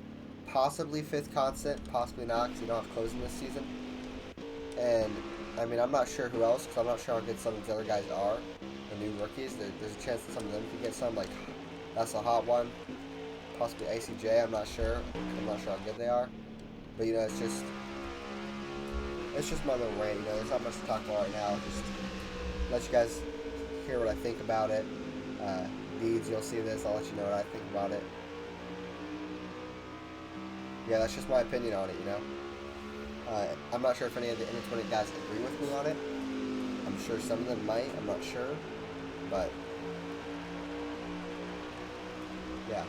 Possibly 5th Constant, possibly not, because you don't have Closing this season. And I mean, I'm not sure who else, because I'm not sure how good some of these other guys are. The new rookies. There's a chance that some of them could get some. Like that's a hot one. Possibly ACJ. I'm not sure. I'm not sure how good they are. But you know, it's just my little rant. You know, there's not much to talk about right now. Just let you guys hear what I think about it. Deeds, you'll see this. I'll let you know what I think about it. Yeah, that's just my opinion on it. You know, I'm not sure if any of the independent guys agree with me on it. I'm sure some of them might. I'm not sure, but yeah.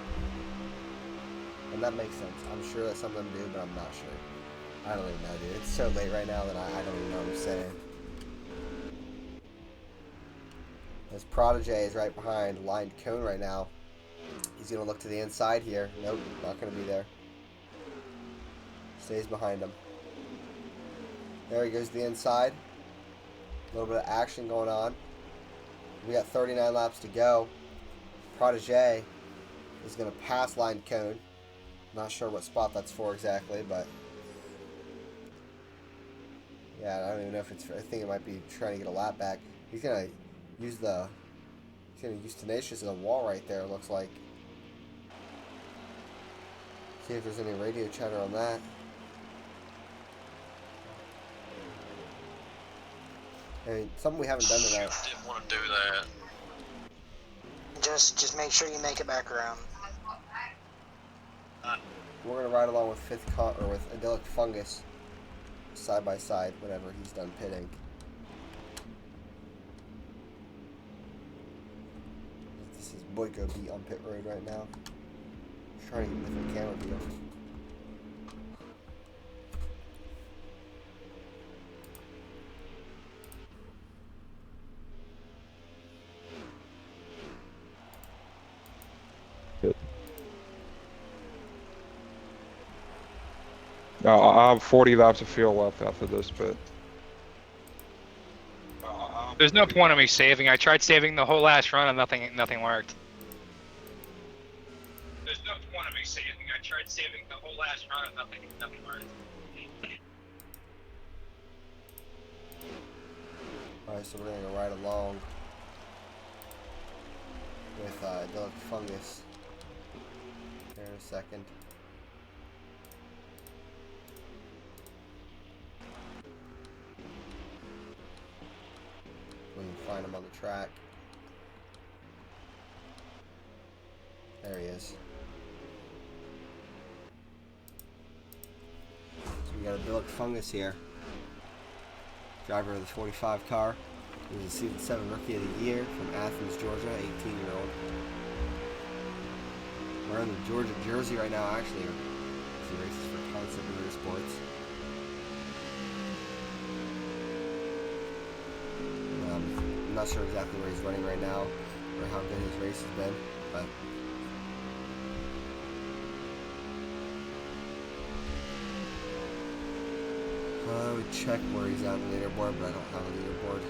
And that makes sense. I'm sure that some of them do, but I'm not sure. I don't even know, dude. It's so late right now that I don't even know what I'm saying. This Prodigy is right behind Lined Cone right now. He's going to look to the inside here. Nope, not going to be there. Stays behind him. There he goes to the inside. A little bit of action going on. We got 39 laps to go. Prodigy is going to pass Lined Cone. Not sure what spot that's for exactly, but yeah, I don't even know if it's for, I think it might be trying to get a lap back. He's gonna use Tenacious as a wall right there, it looks like. See if there's any radio chatter on that. I mean, something we haven't done tonight. Didn't want to do that. Just make sure you make it back around. We're gonna ride along with with Idyllic Fungus side by side whenever he's done pitting. This is Boyko B on pit road right now. Just trying to get a different camera view. I have 40 laps of fuel left after this bit. There's no point in me saving. I tried saving the whole last run and nothing worked. There's no point in me saving. I tried saving the whole last run and nothing worked. Alright, so we're gonna go right along with Idyllic Fungus here in a second. We can find him on the track. There he is. So we got Idyllic Fungus here. Driver of the 45 car. He was a Season 7 Rookie of the Year from Athens, Georgia, 18-year-old. Wearing the Georgia jersey right now, actually. He races for Concept Motorsports. I'm not sure exactly where he's running right now or how good his race has been, but I would check where he's at in the leaderboard, but I don't have a leaderboard.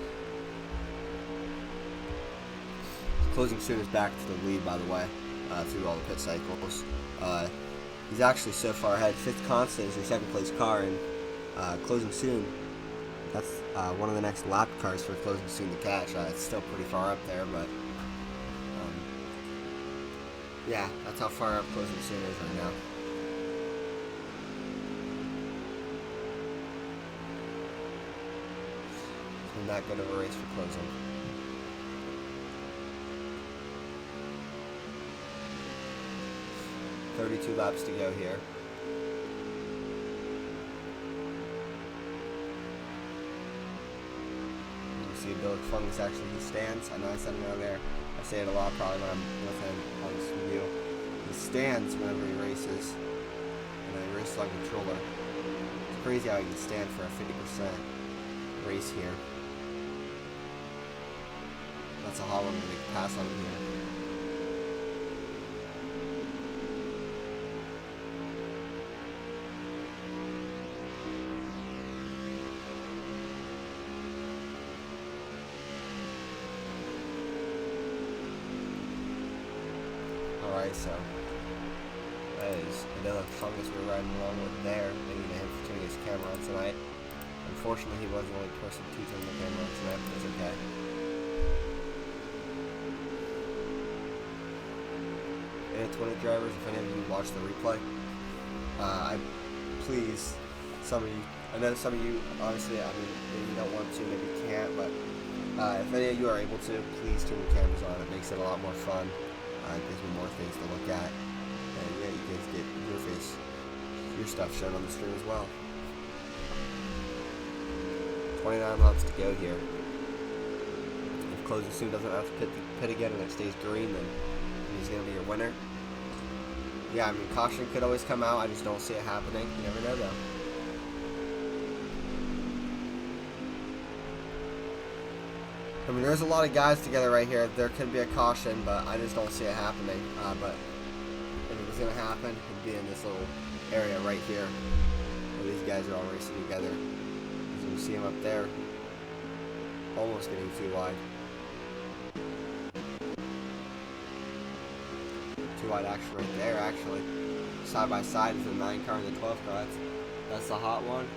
Closing Soon is back to the lead, by the way, through all the pit cycles. He's actually so far ahead. 5th Constant is your 2nd place car, and Closing Soon, that's one of the next lap cars for Closing Soon to catch. It's still pretty far up there, but yeah, that's how far up Closing Soon is right now. It's been that good of a race for Closing. 32 laps to go here. You see Bill Fungus actually, he stands. I know I said it earlier. I say it a lot probably when I'm with him on this review. He stands whenever he races. And he races like a controller. It's crazy how he can stand for a 50% race here. That's a hot one to make a pass on him here. Alright, so that is another Fungus we're riding along with there. Thank you to him for turning his camera on tonight. Unfortunately, he was the only person to turn the camera on tonight, but it's okay. And 20 drivers, if any of you watch the replay, please, some of you, I know some of you, obviously, I mean, maybe you don't want to, maybe you can't, but if any of you are able to, please turn your cameras on. It makes it a lot more fun. It gives me more things to look at, and yeah, you guys get your face, your stuff shown on the stream as well. 29 laps to go here. If closing soon doesn't have to pit again and it stays green, then he's going to be your winner. Yeah, I mean, caution could always come out. I just don't see it happening. You never know, though. I mean, there's a lot of guys together right here. There could be a caution, but I just don't see it happening. But if it was going to happen, it'd be in this little area right here where these guys are all racing together. As you can see them up there, almost getting too wide. Too wide action right there, actually. Side by side is the 9 car and the 12 car. That's the hot one.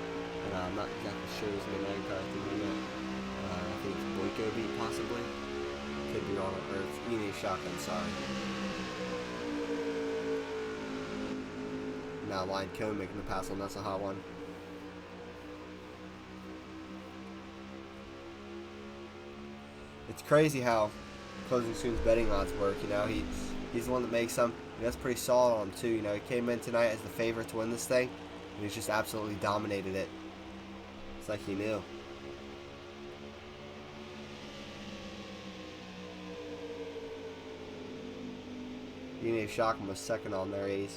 And I'm not exactly sure who's in the 9 car. I think it's Boyko beat, possibly. Could be wrong. Or it's Ine Shotgun, sorry. Now Line Cone making the pass on. That's a hot one. It's crazy how Closing Soon's betting odds work. You know, he's the one that makes them. And that's pretty solid on him too. You know, he came in tonight as the favorite to win this thing, and he's just absolutely dominated it. It's like he knew. Ine Shotgun was second on there. I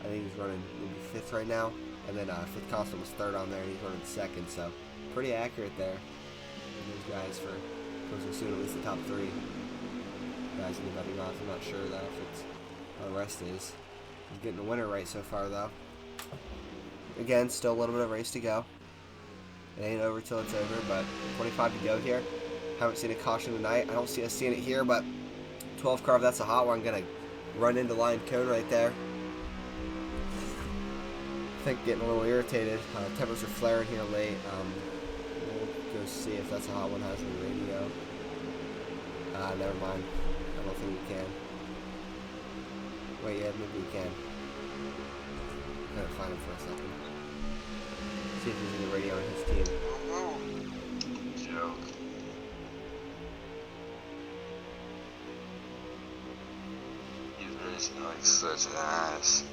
think he's running maybe 5th right now. And then 5th Constant was 3rd on there, and he's running 2nd. So pretty accurate there. And those guys for Closing Soon, at least the top 3 guys in the betting odds. I'm not sure though if it's how the rest is. He's getting the winner right so far though. Again, still a little bit of race to go. It ain't over till it's over, but 25 to go here. Haven't seen a caution tonight. I don't see us seeing it here, but 12 car, if that's a hot one, gonna run into Line Cone right there. I think getting a little irritated. Tempers are flaring here late. We'll go see if that's a hot one has on the radio. Never mind. I don't think we can. Wait, yeah, maybe we can. I'm gonna find him for a second. See if he's in the radio on his team. Joke. He's racing like such an ass.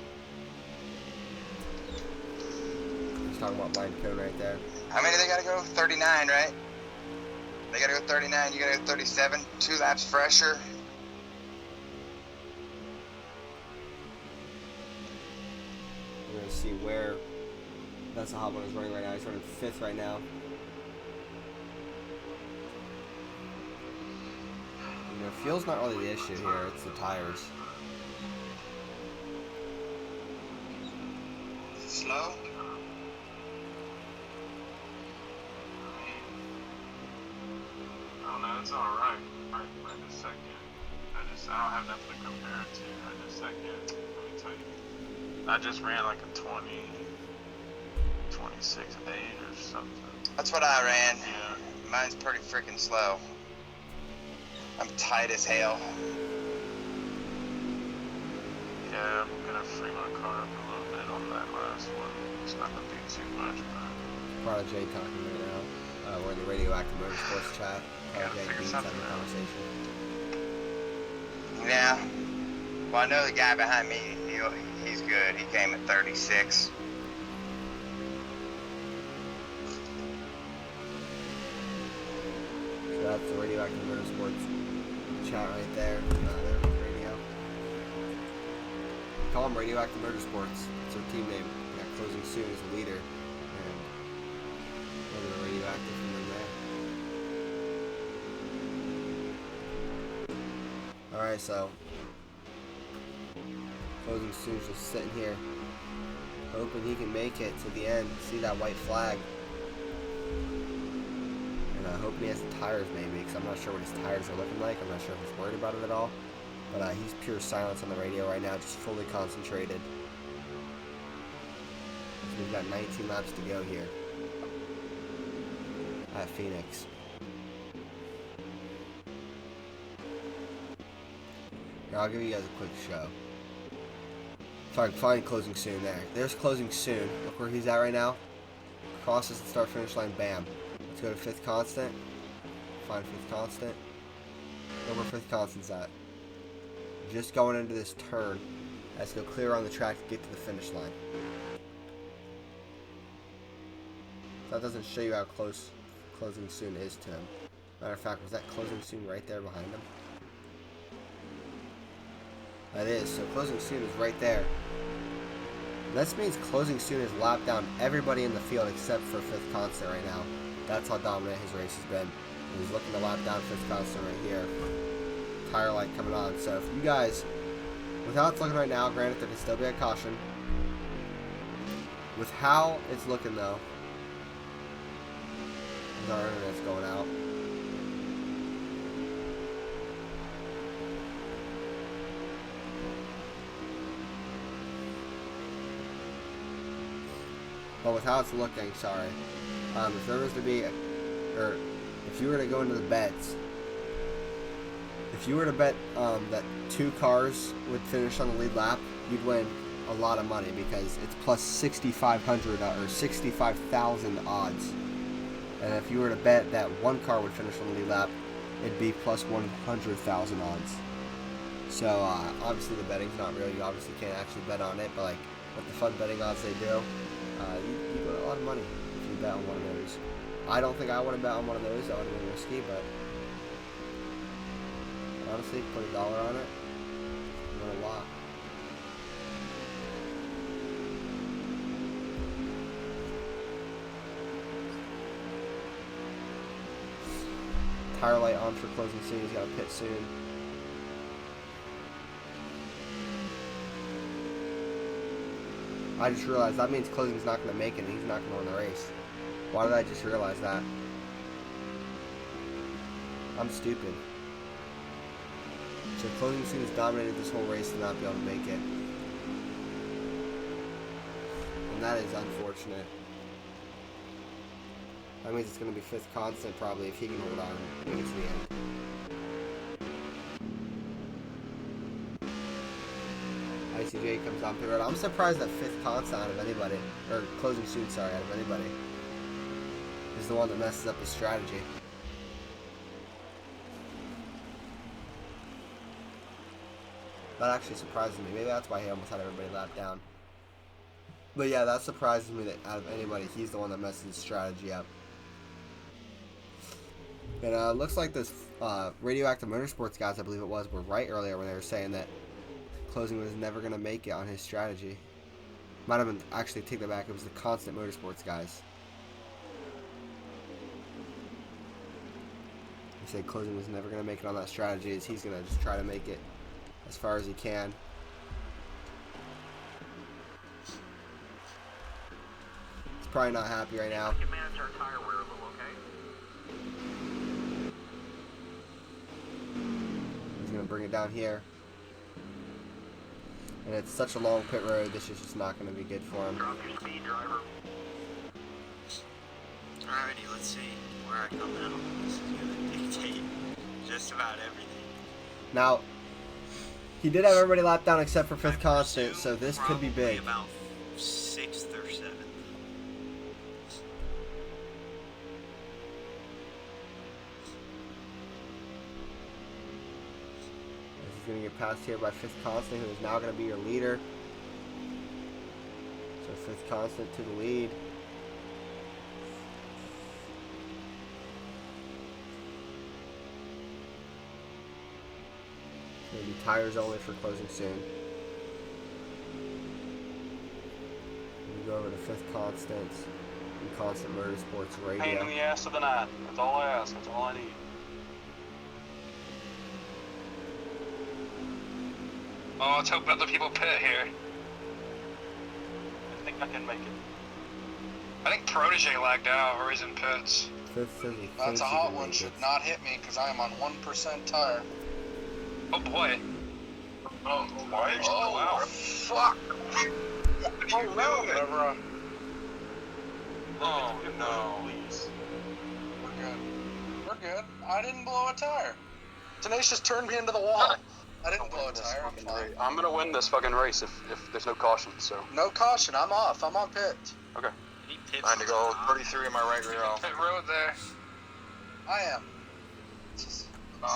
He's talking about Line Cone right there. How many they gotta go? 39, right? They gotta go 39, you gotta go 37. 2 laps fresher. We're gonna see where that's a hot one is running right now. He's running 5th right now. You know, fuel's not really the issue here, it's the tires. Slow? I don't know, it's alright. Right this second. I don't have nothing to compare it to right this second. Let me tell you. I just ran like a 26.8 or something. That's what I ran. Yeah. Mine's pretty freaking slow. I'm tight as hell. Yeah, I'm gonna free my car up a little bit on that last one. It's not gonna be too much, but... Prodigy J talking right now. We're in the Radioactive Motorsports chat. Prodigy J Beans having a conversation. Yeah. Well, I know the guy behind me. He he's good. He came at 36. So that's the Radioactive Motorsports chat right there. There's the radio. Call him Radioactive Motorsports. It's their team name. Yeah, closing soon as a leader. And look at the Radioactive from in there. Alright, so closing soon is just sitting here hoping he can make it to the end. See that white flag. And hoping he has the tires maybe, because I'm not sure what his tires are looking like. I'm not sure if he's worried about it at all. But he's pure silence on the radio right now, just fully concentrated. So we've got 19 laps to go here at Phoenix. Here, I'll give you guys a quick show. If I can find closing soon there. There's closing soon. Look where he's at right now. Crosses the start finish line, bam. Let's go to fifth constant. Find fifth constant. Look where fifth constant's at. Just going into this turn. Let's go clear on the track to get to the finish line. That doesn't show you how close closing soon is to him. Matter of fact, was that closing soon right there behind him? That is. So closing soon is right there. This means closing soon has lapped down everybody in the field except for fifth constant right now. That's how dominant his race has been. He's looking to lap down fifth constant right here. Tire light coming on. So if you guys, with how it's looking right now, granted there can still be a caution. With how it's looking though, our internet's going out. But with how it's looking, sorry. If there was to be, or if you were to go into the bets, if you were to bet that 2 cars would finish on the lead lap, you'd win a lot of money because it's plus 6,500 or 65,000 odds. And if you were to bet that 1 car would finish on the lead lap, it'd be plus 100,000 odds. So obviously the betting's not real. You obviously can't actually bet on it, but like with the fun betting odds they do, you win a lot of money if you bet on one of those. I don't think I want to bet on one of those. That would have been risky, but honestly, put $1 on it, you win a lot. Tire light on for closing soon. He's got to pit soon. I just realized that means closing's not going to make it and he's not going to win the race. Why did I just realize that? I'm stupid. So closing soon has dominated this whole race to not be able to make it. And that is unfortunate. That means it's going to be fifth constant probably if he can hold on and make it to the end. ICJ comes on pit road. I'm surprised that fifth constant out of anybody, or closing soon, sorry, out of anybody, is the one that messes up his strategy. That actually surprises me. Maybe that's why he almost had everybody lapped down. But yeah, that surprises me that out of anybody, he's the one that messes his strategy up. And it looks like this Radioactive Motorsports guys, I believe it was, were right earlier when they were saying that closing was never going to make it on his strategy. Might have been, actually take that back, it was the Constant Motorsports guys. He said closing was never going to make it on that strategy, as he's going to just try to make it as far as he can. He's probably not happy right now. He's going to bring it down here. And it's such a long pit road, this is just not going to be good for him. Drop your speed, driver. Alrighty, let's see where I come out. This is going to dictate just about everything. Now, he did have everybody lapped down except for fifth constant, so this could be big. About 6th or 7th. He's going to get passed here by fifth constant, who is now going to be your leader. Fifth Constant to the lead. Maybe tires only for closing soon. We go over to Fifth Constant's and Constant Motorsports Radio. Pain in the ass of the night. That's all I ask. That's all I need. Oh, let's hope other people pit here. I think I can make it. I think Protege lagged out or he's in pits. That's a hot one. Should not hit me because I am on 1% tire. Oh boy. Oh, boy. Oh, wow. Fuck. What are you doing? Whatever. Oh, no. Please. We're good. We're good. I didn't blow a tire. Tenacious turned me into the wall. I didn't blow a tire. I'm fine. I'm gonna win this fucking race if there's no caution, so. No caution. I'm off. I'm on pit. Okay. Trying to go 33 in my right rear off. Pit road there. I am.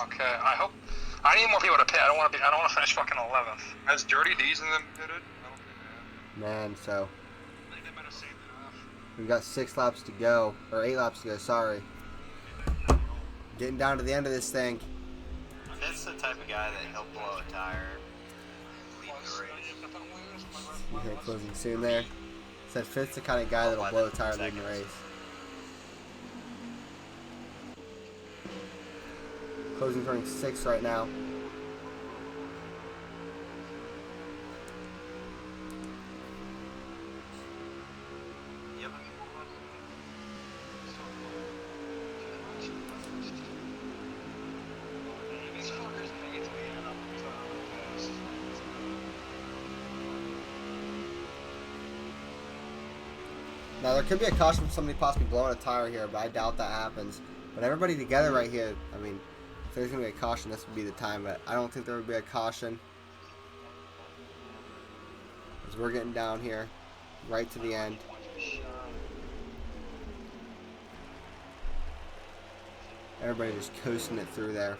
Okay, I hope. I need more people to pit. I don't want to finish fucking 11th. Has Dirty D's in them pitted? Man, so we've got 6 laps to go, or 8 laps to go, sorry. Getting down to the end of this thing. That's the type of guy that he'll blow a tire, leave the race. You hear closing soon there. Said Fifth's the kind of guy that'll blow a tire leading the race. Closing turning 6 right now. Yep. Now there could be a caution for somebody possibly blowing a tire here, but I doubt that happens. But everybody together right here, I mean, if there's going to be a caution, this would be the time, but I don't think there would be a caution. As we're getting down here, right to the end. Everybody just coasting it through there.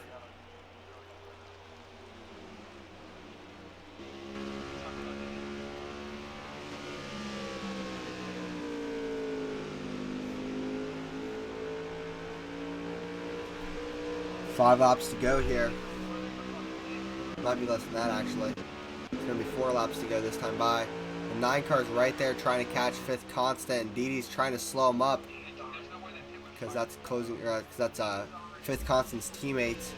Five laps to go here. Might be less than that actually. It's going to be 4 laps to go this time by. The 9 car's right there trying to catch Fifth Constant, and Didi's trying to slow him up because that's Fifth Constant's teammates.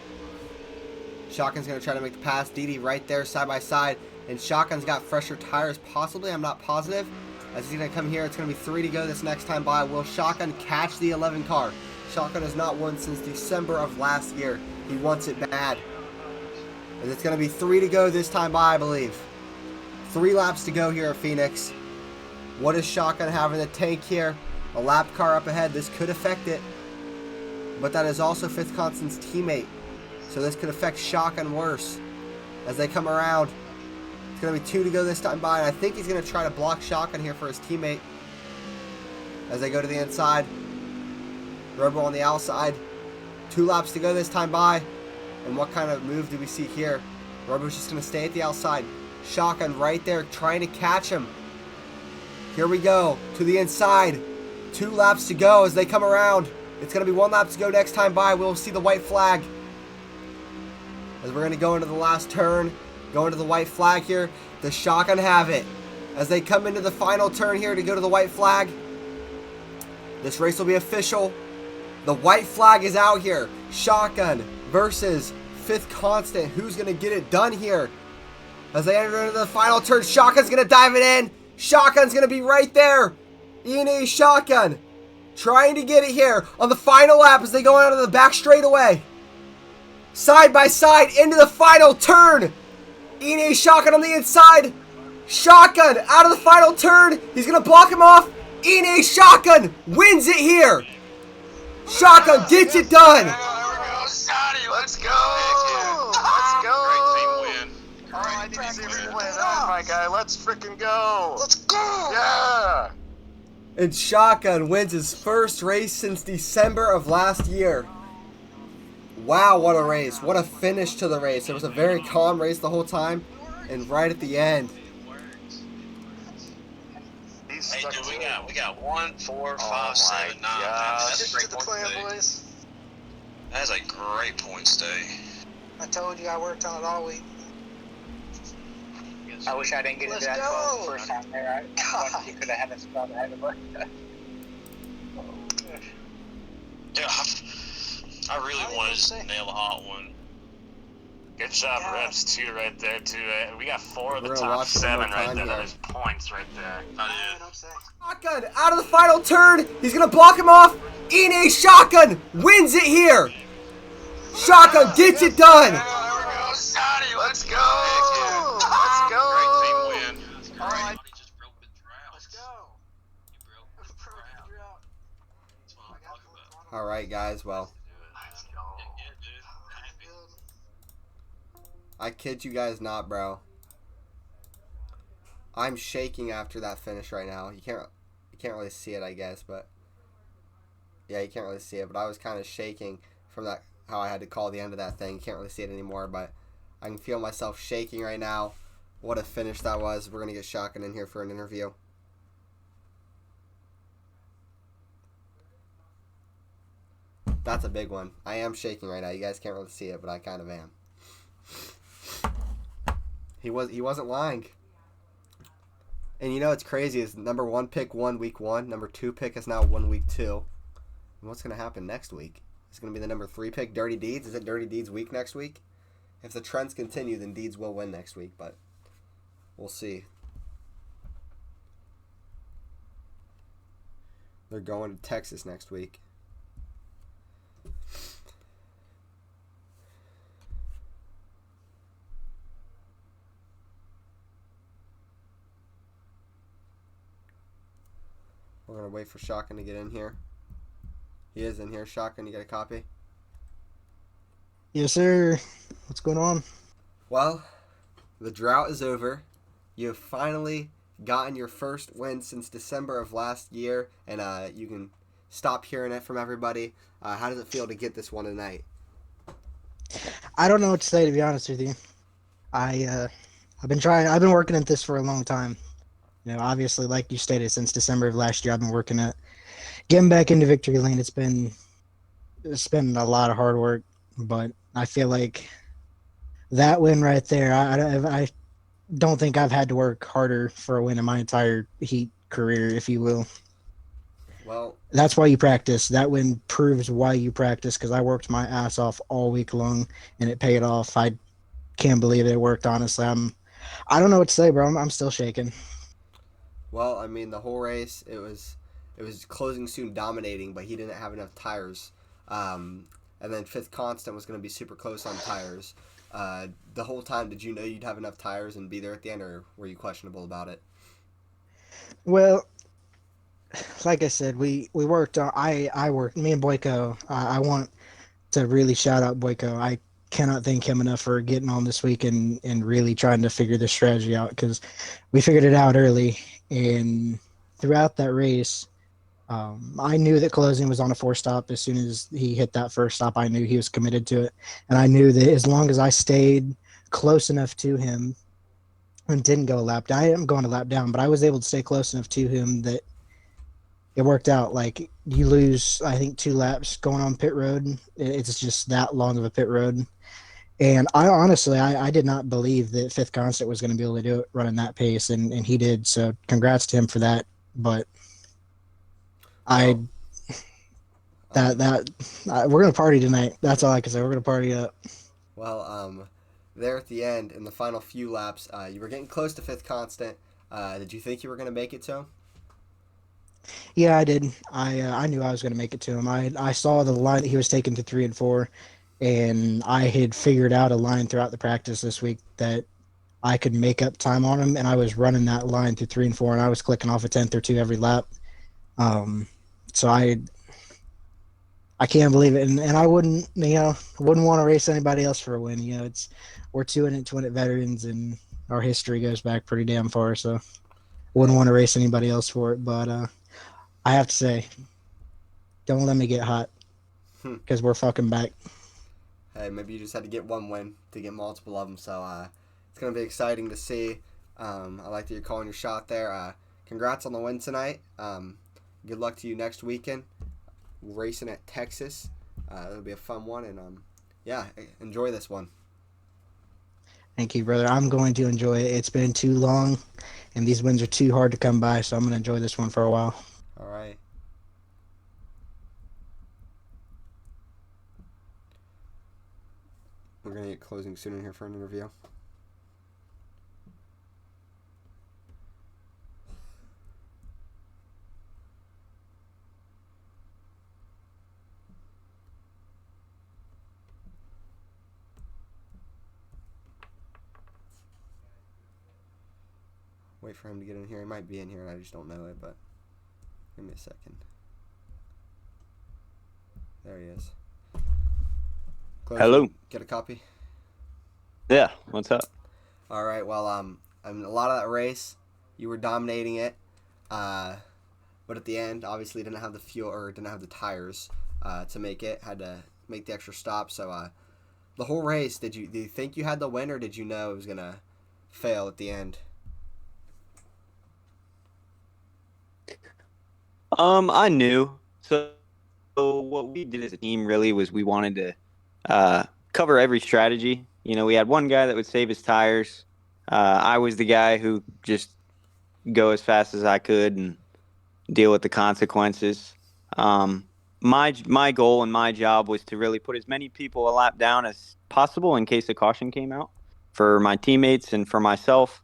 Shotgun's going to try to make the pass. Didi right there side by side, and Shotgun's got fresher tires possibly. I'm not positive. As he's going to come here, it's going to be 3 to go this next time by. Will Shotgun catch the 11 car? Shotgun has not won since December of last year. He wants it bad. And it's going to be 3 to go this time by, I believe. 3 laps to go here at Phoenix. What does Shotgun have in the tank here? A lap car up ahead. This could affect it. But that is also Fifth Constant's teammate. So this could affect Shotgun worse as they come around. It's going to be 2 to go this time by. And I think he's going to try to block Shotgun here for his teammate as they go to the inside. Robo on the outside. 2 laps to go this time by. And what kind of move do we see here? Robo's just going to stay at the outside. Shotgun right there trying to catch him. Here we go to the inside. 2 laps to go as they come around. It's going to be 1 lap to go next time by. We'll see the white flag. As we're going to go into the last turn. Go into the white flag here. Does Shotgun have it? As they come into the final turn here to go to the white flag. This race will be official. The white flag is out here. Shotgun versus Fifth Constant. Who's going to get it done here? As they enter into the final turn, Shotgun's going to dive it in. Shotgun's going to be right there. E&E Shotgun trying to get it here on the final lap as they go out of the back straightaway. Side by side into the final turn. E&E Shotgun on the inside. Shotgun out of the final turn. He's going to block him off. E&E Shotgun wins it here. Shotgun gets it done. There we go, Scotty. Let's go. Let's go. Great team win. All right, win. Oh, my guy. Let's freaking go. Let's go. Yeah. And Shotgun wins his first race since December of last year. Wow, what a race. What a finish to the race. It was a very calm race the whole time. And right at the end, He's dude, we got 1, 4, 5, 7, 9. That's That's a to great the point plan, stay. boys. That's a great point stay. I told you I worked on it all week. I wish I didn't get into that 12 the first time there. I you could have had a spot ahead of us. Yeah, I really wanted to just nail a hot one. Good job, reps too, right there too. We got 4 of the We're gonna top watch one more 7 right time there. here. There's points right there. Shotgun out of the final turn. He's gonna block him off. Ine Shotgun wins it here. Shotgun gets it done. Let's go! Let's go! Great team win. Alright. Let's go. All right, guys. Well, I kid you guys not, bro. I'm shaking after that finish right now. You can't really see it, I guess, but yeah, you can't really see it. But I was kind of shaking from that, how I had to call the end of that thing. You can't really see it anymore, but I can feel myself shaking right now. What a finish that was. We're gonna get Shotgun in here for an interview. That's a big one. I am shaking right now. You guys can't really see it, but I kind of am. He wasn't lying. And you know what's crazy is number 1 pick won week 1. Number 2 pick is now won week 2. And what's going to happen next week? It's going to be the number 3 pick, Dirty Deeds. Is it Dirty Deeds week next week? If the trends continue, then Deeds will win next week, but we'll see. They're going to Texas next week. We're going to wait for Shotgun to get in here. He is in here. Shotgun, you got a copy? Yes, sir. What's going on? Well, the drought is over. You have finally gotten your first win since December of last year, and you can stop hearing it from everybody. How does it feel to get this one tonight? I don't know what to say, to be honest with you. I've been working at this for a long time. You know, obviously, like you stated, since December of last year, I've been working at getting back into victory lane. It's been a lot of hard work, but I feel like that win right there, I don't think I've had to work harder for a win in my entire Heat career, if you will. Well, that's why you practice. That win proves why you practice, because I worked my ass off all week long, and it paid off. I can't believe it worked, honestly. I don't know what to say, bro. I'm still shaking. Well, I mean, the whole race, it was closing soon, dominating, but he didn't have enough tires. And then Fifth Constant was going to be super close on tires. The whole time, did you know you'd have enough tires and be there at the end, or were you questionable about it? Well, like I said, we worked on. I worked. Me and Boyko. I want to really shout out Boyko. I cannot thank him enough for getting on this week and really trying to figure this strategy out, because we figured it out early. And throughout that race, I knew that closing was on a 4-stop. As soon as he hit that first stop, I knew he was committed to it. And I knew that as long as I stayed close enough to him and didn't go a lap down, I am going a lap down, but I was able to stay close enough to him that it worked out. Like, you lose, I think, 2 laps going on pit road. It's just that long of a pit road. And I honestly, I did not believe that Fifth Constant was going to be able to do it running that pace, and he did. So congrats to him for that. But we're gonna party tonight. That's all I can say. We're gonna party up. Well, there at the end in the final few laps, you were getting close to Fifth Constant. Did you think you were gonna make it to him? Yeah, I did. I knew I was gonna make it to him. I saw the line that he was taking to 3 and 4, and I had figured out a line throughout the practice this week that I could make up time on him, and I was running that line through 3 and 4, and I was clicking off a 10th or 2 every lap. So I can't believe it, and I wouldn't want to race anybody else for a win. You know, we're 2-in-it veterans, and our history goes back pretty damn far. So wouldn't want to race anybody else for it. But I have to say, don't let me get hot, because we're fucking back. Hey, maybe you just had to get one win to get multiple of them. So it's gonna be exciting to see. I like that you're calling your shot there. congrats on the win tonight. Good luck to you next weekend. Racing at Texas. It'll be a fun one, and yeah, enjoy this one. Thank you, brother. I'm going to enjoy it. It's been too long, and these wins are too hard to come by, so I'm going to enjoy this one for a while. All right. We're going to get closing soon in here for an interview. Wait for him to get in here. He might be in here and I just don't know it, but give me a second. There he is. Closing, Hello. Get a copy? Yeah, what's up? All right, well, I mean, a lot of that race, you were dominating it, but at the end, obviously, didn't have the fuel or didn't have the tires to make it. Had to make the extra stop. So, the whole race, did you think you had the win, or did you know it was gonna fail at the end? I knew. So what we did as a team really was we wanted to cover every strategy. You know, we had one guy that would save his tires. I was the guy who just go as fast as I could and deal with the consequences. My goal and my job was to really put as many people a lap down as possible in case a caution came out for my teammates and for myself.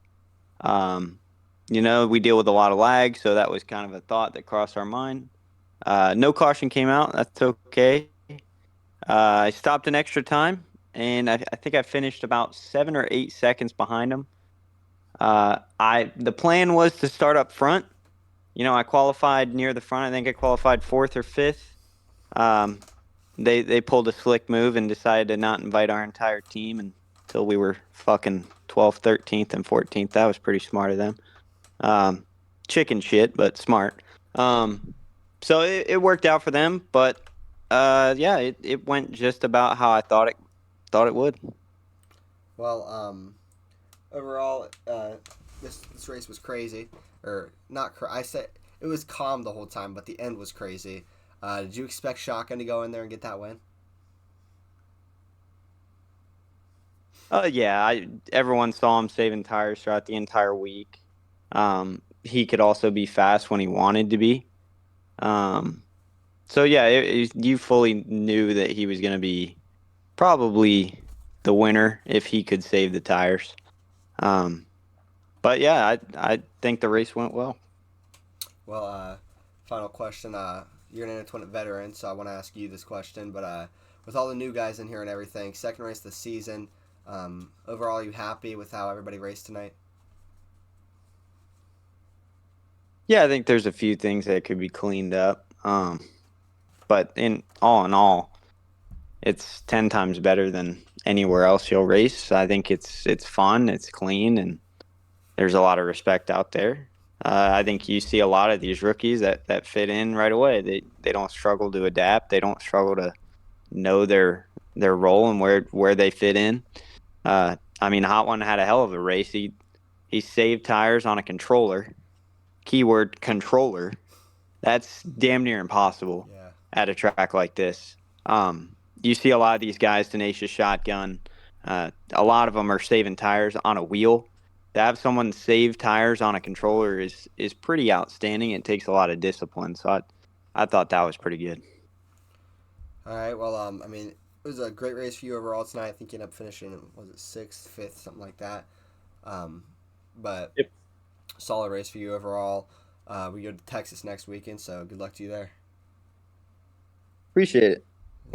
You know, we deal with a lot of lag, so that was kind of a thought that crossed our mind. No caution came out. That's okay. I stopped an extra time, and I think I finished about 7 or 8 seconds behind him. The plan was to start up front. You know, I qualified near the front. I think I qualified 4th or 5th. They pulled a slick move and decided to not invite our entire team until we were fucking 12th, 13th, and 14th. That was pretty smart of them. Chicken shit, but smart. So it worked out for them, but yeah, it went just about how I thought it would. Well, overall, this race was crazy, or not? I said it was calm the whole time, but the end was crazy. Did you expect Shotgun to go in there and get that win? Yeah, everyone saw him saving tires throughout the entire week. He could also be fast when he wanted to be. So yeah, you fully knew that he was going to be probably the winner if he could save the tires. But yeah, I think the race went well. Well, final question. You're an Antoinette veteran, so I want to ask you this question. But with all the new guys in here and everything, second race of the season, overall, are you happy with how everybody raced tonight? Yeah, I think there's a few things that could be cleaned up. But in all, it's 10 times better than anywhere else you'll race. I think it's fun, it's clean, and there's a lot of respect out there. I think you see a lot of these rookies that fit in right away. They don't struggle to adapt. They don't struggle to know their role and where they fit in. I mean, Hot One had a hell of a race. He saved tires on a controller. Keyword controller. That's damn near impossible at a track like this. You see a lot of these guys, Tenacious Shotgun. A lot of them are saving tires on a wheel. To have someone save tires on a controller is pretty outstanding. It takes a lot of discipline. So I thought that was pretty good. All right. Well, I mean, it was a great race for you overall tonight. I think you ended up finishing, was it 6th, 5th, something like that. But yep. Solid race for you overall. We go to Texas next weekend, so good luck to you there. Appreciate it.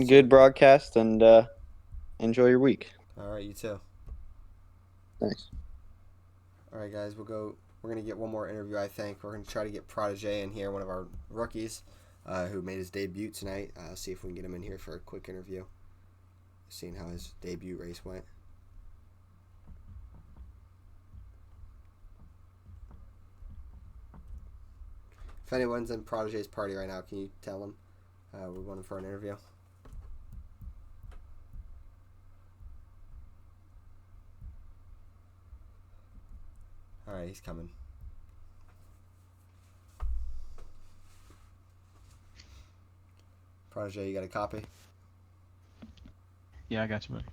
Good broadcast, and enjoy your week. All right, you too. Thanks. All right, guys, we're gonna get one more interview. I think we're gonna try to get Protege in here, one of our rookies, who made his debut tonight. See if we can get him in here for a quick interview, seeing how his debut race went. If anyone's in Protege's party right now, can you tell them we're going for an interview? All right, he's coming. Protege, you got a copy? Yeah, I got you, buddy.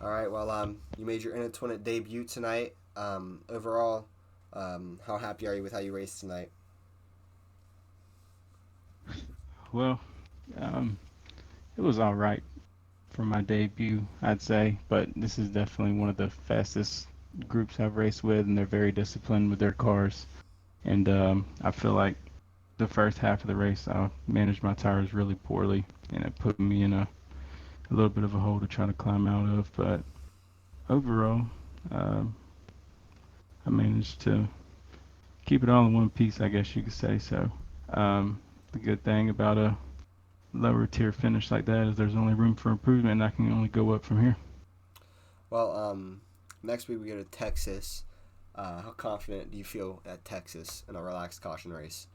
All right. Well, you made your ISM debut tonight. Overall, how happy are you with how you raced tonight? Well, um, it was all right for my debut, I'd say, but this is definitely one of the fastest groups I've raced with, and they're very disciplined with their cars. And I feel like the first half of the race, I managed my tires really poorly, and it put me in a little bit of a hole to try to climb out of. But overall, um, I managed to keep it all in one piece, I guess you could say. So the good thing about a lower tier finish like that is there's only room for improvement, and I can only go up from here. Well, next week we go to Texas. How confident do you feel at Texas in a relaxed caution race?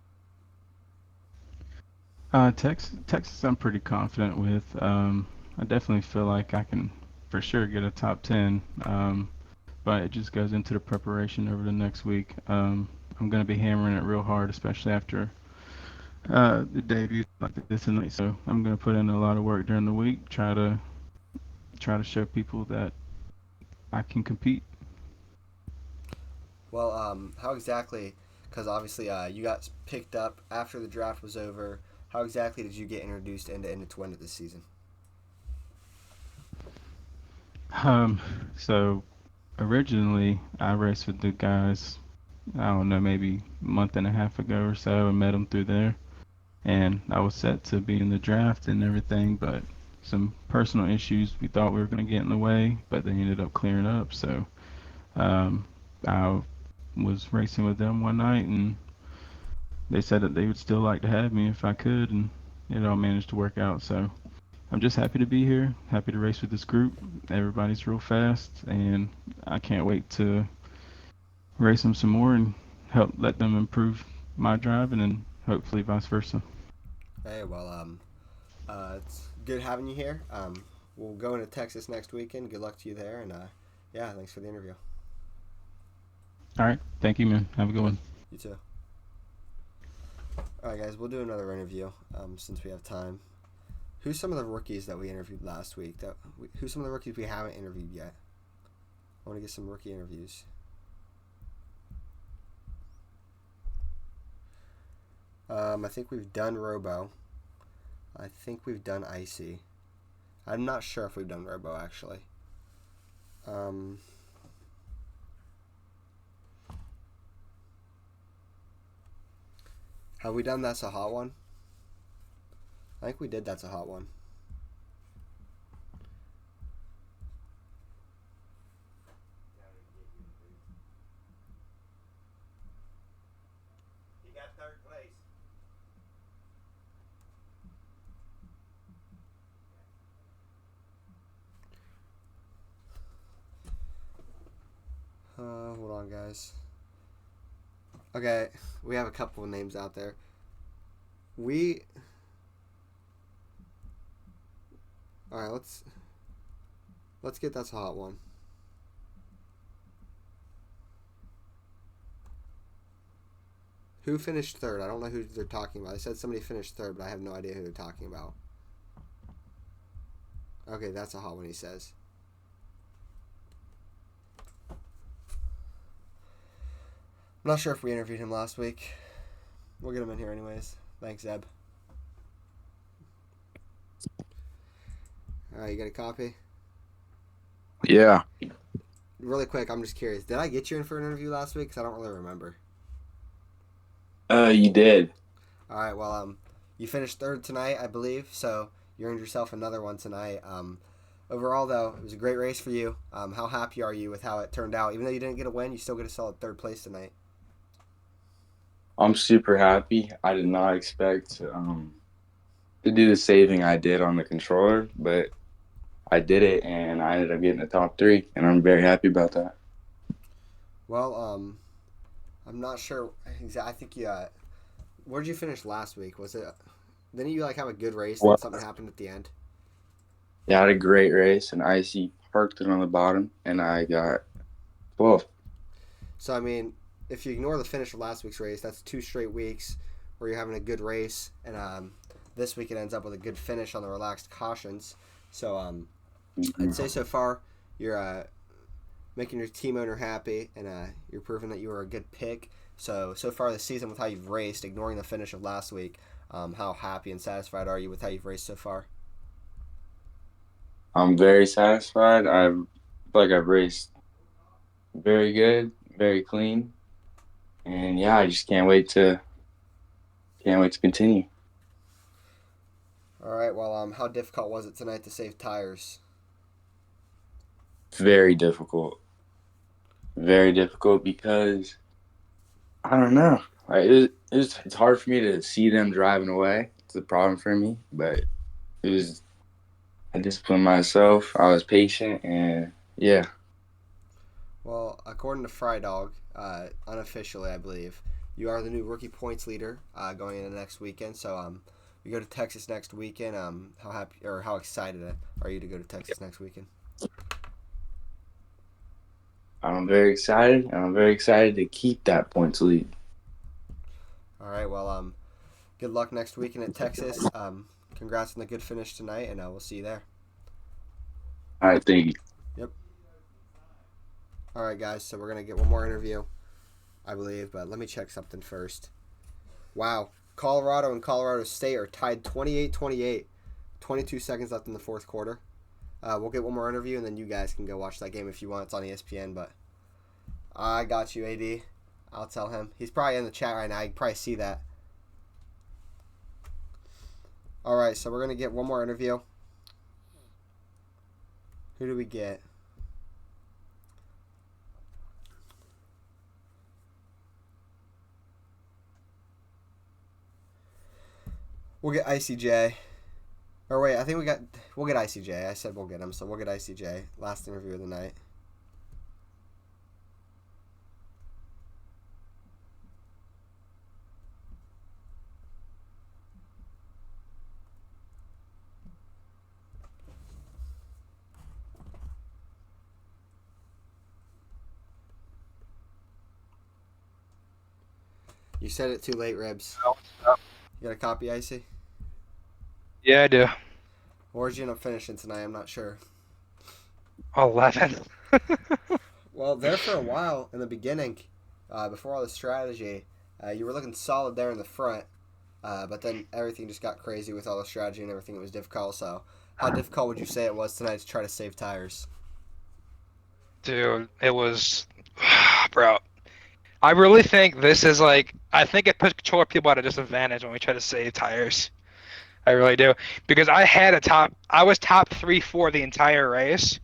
Texas, I'm pretty confident with. I definitely feel like I can for sure get a top 10, but it just goes into the preparation over the next week. I'm going to be hammering it real hard, especially after the debut like this tonight. So I'm going to put in a lot of work during the week, try to show people that I can compete. Well, how exactly? Because obviously, you got picked up after the draft was over. How exactly did you get introduced into Twin this season? So originally I raced with the guys, I don't know, maybe a month and a half ago or so, and met them through there. And I was set to be in the draft and everything, but some personal issues we thought we were going to get in the way, but they ended up clearing up. So um, I was racing with them one night, and they said that they would still like to have me if I could, and it all managed to work out. So I'm just happy to be here, happy to race with this group. Everybody's real fast, and I can't wait to race them some more and help let them improve my driving, and hopefully vice versa. Hey, well, it's good having you here. We'll go into Texas next weekend. Good luck to you there, and yeah, thanks for the interview. All right, thank you, man. Have a good one. You too. All right, guys, we'll do another interview since we have time. Who's some of the rookies that we interviewed last week? Who's some of the rookies we haven't interviewed yet? I want to get some rookie interviews. I think we've done Robo. I think we've done Icy. I'm not sure if we've done Robo, actually. Have we done That's a Hot One? I think we did That's a Hot One. He got third place. Hold on, guys. Okay, we have a couple of names out there. Alright, let's get That's a Hot One. Who finished third? I don't know who they're talking about. They said somebody finished third, but I have no idea who they're talking about. Okay, That's a Hot One, he says. I'm not sure if we interviewed him last week. We'll get him in here anyways. Thanks, Zeb. Alright, you got a copy? Yeah. Really quick, I'm just curious. Did I get you in for an interview last week? Because I don't really remember. You did. Alright, well, you finished third tonight, I believe, so you earned yourself another one tonight. Overall, though, it was a great race for you. How happy are you with how it turned out? Even though you didn't get a win, you still get a solid third place tonight. I'm super happy. I did not expect to do the saving I did on the controller, but I did it, and I ended up getting the top 3, and I'm very happy about that. Well, I'm not sure. I think you. Where did you finish last week? Was it? Didn't you have a good race and something happened at the end? Yeah, I had a great race, and Icy parked it on the bottom, and I got 12th. So I mean, if you ignore the finish of last week's race, that's 2 straight weeks where you're having a good race, and this weekend ends up with a good finish on the relaxed cautions. So I'd say so far you're making your team owner happy, and you're proving that you were a good pick. So far this season with how you've raced, ignoring the finish of last week, how happy and satisfied are you with how you've raced so far? I'm very satisfied. I feel like I've raced very good, very clean, and yeah, I just can't wait to continue. All right. Well, how difficult was it tonight to save tires? Very difficult. Very difficult because I don't know. It's hard for me to see them driving away. It's a problem for me, but it was I disciplined myself. I was patient, and yeah. Well, according to Fry Dog, unofficially, I believe you are the new rookie points leader going into next weekend. So we go to Texas next weekend. How happy or how excited are you to go to Texas next weekend? I'm very excited, and I'm very excited to keep that points lead. All right. Well, good luck next weekend at Texas. Congrats on the good finish tonight, and we'll see you there. All right, thank you. Yep. All right, guys. So we're gonna get one more interview, I believe, but let me check something first. Wow. Colorado and Colorado State are tied 28-28. 22 seconds left in the fourth quarter. We'll get one more interview, and then you guys can go watch that game if you want. It's on ESPN, but I got you, AD. I'll tell him. He's probably in the chat right now. I can probably see that. All right, so we're going to get one more interview. Who do we get? We'll get ICJ. Or wait, I think we'll get ICJ. I said we'll get him, so we'll get ICJ. Last interview of the night. You said it too late, Ribs. You got a copy, Icy? Yeah, I do. Where'd you end up finishing tonight? I'm not sure. 11. Well, there for a while in the beginning, before all the strategy, you were looking solid there in the front, but then everything just got crazy with all the strategy and everything. It was difficult. So, how difficult would you say it was tonight to try to save tires? Dude, it was, bro. I really think this is like, I think it puts controller people at a disadvantage when we try to save tires. I really do. Because I was top 3, 4 the entire race.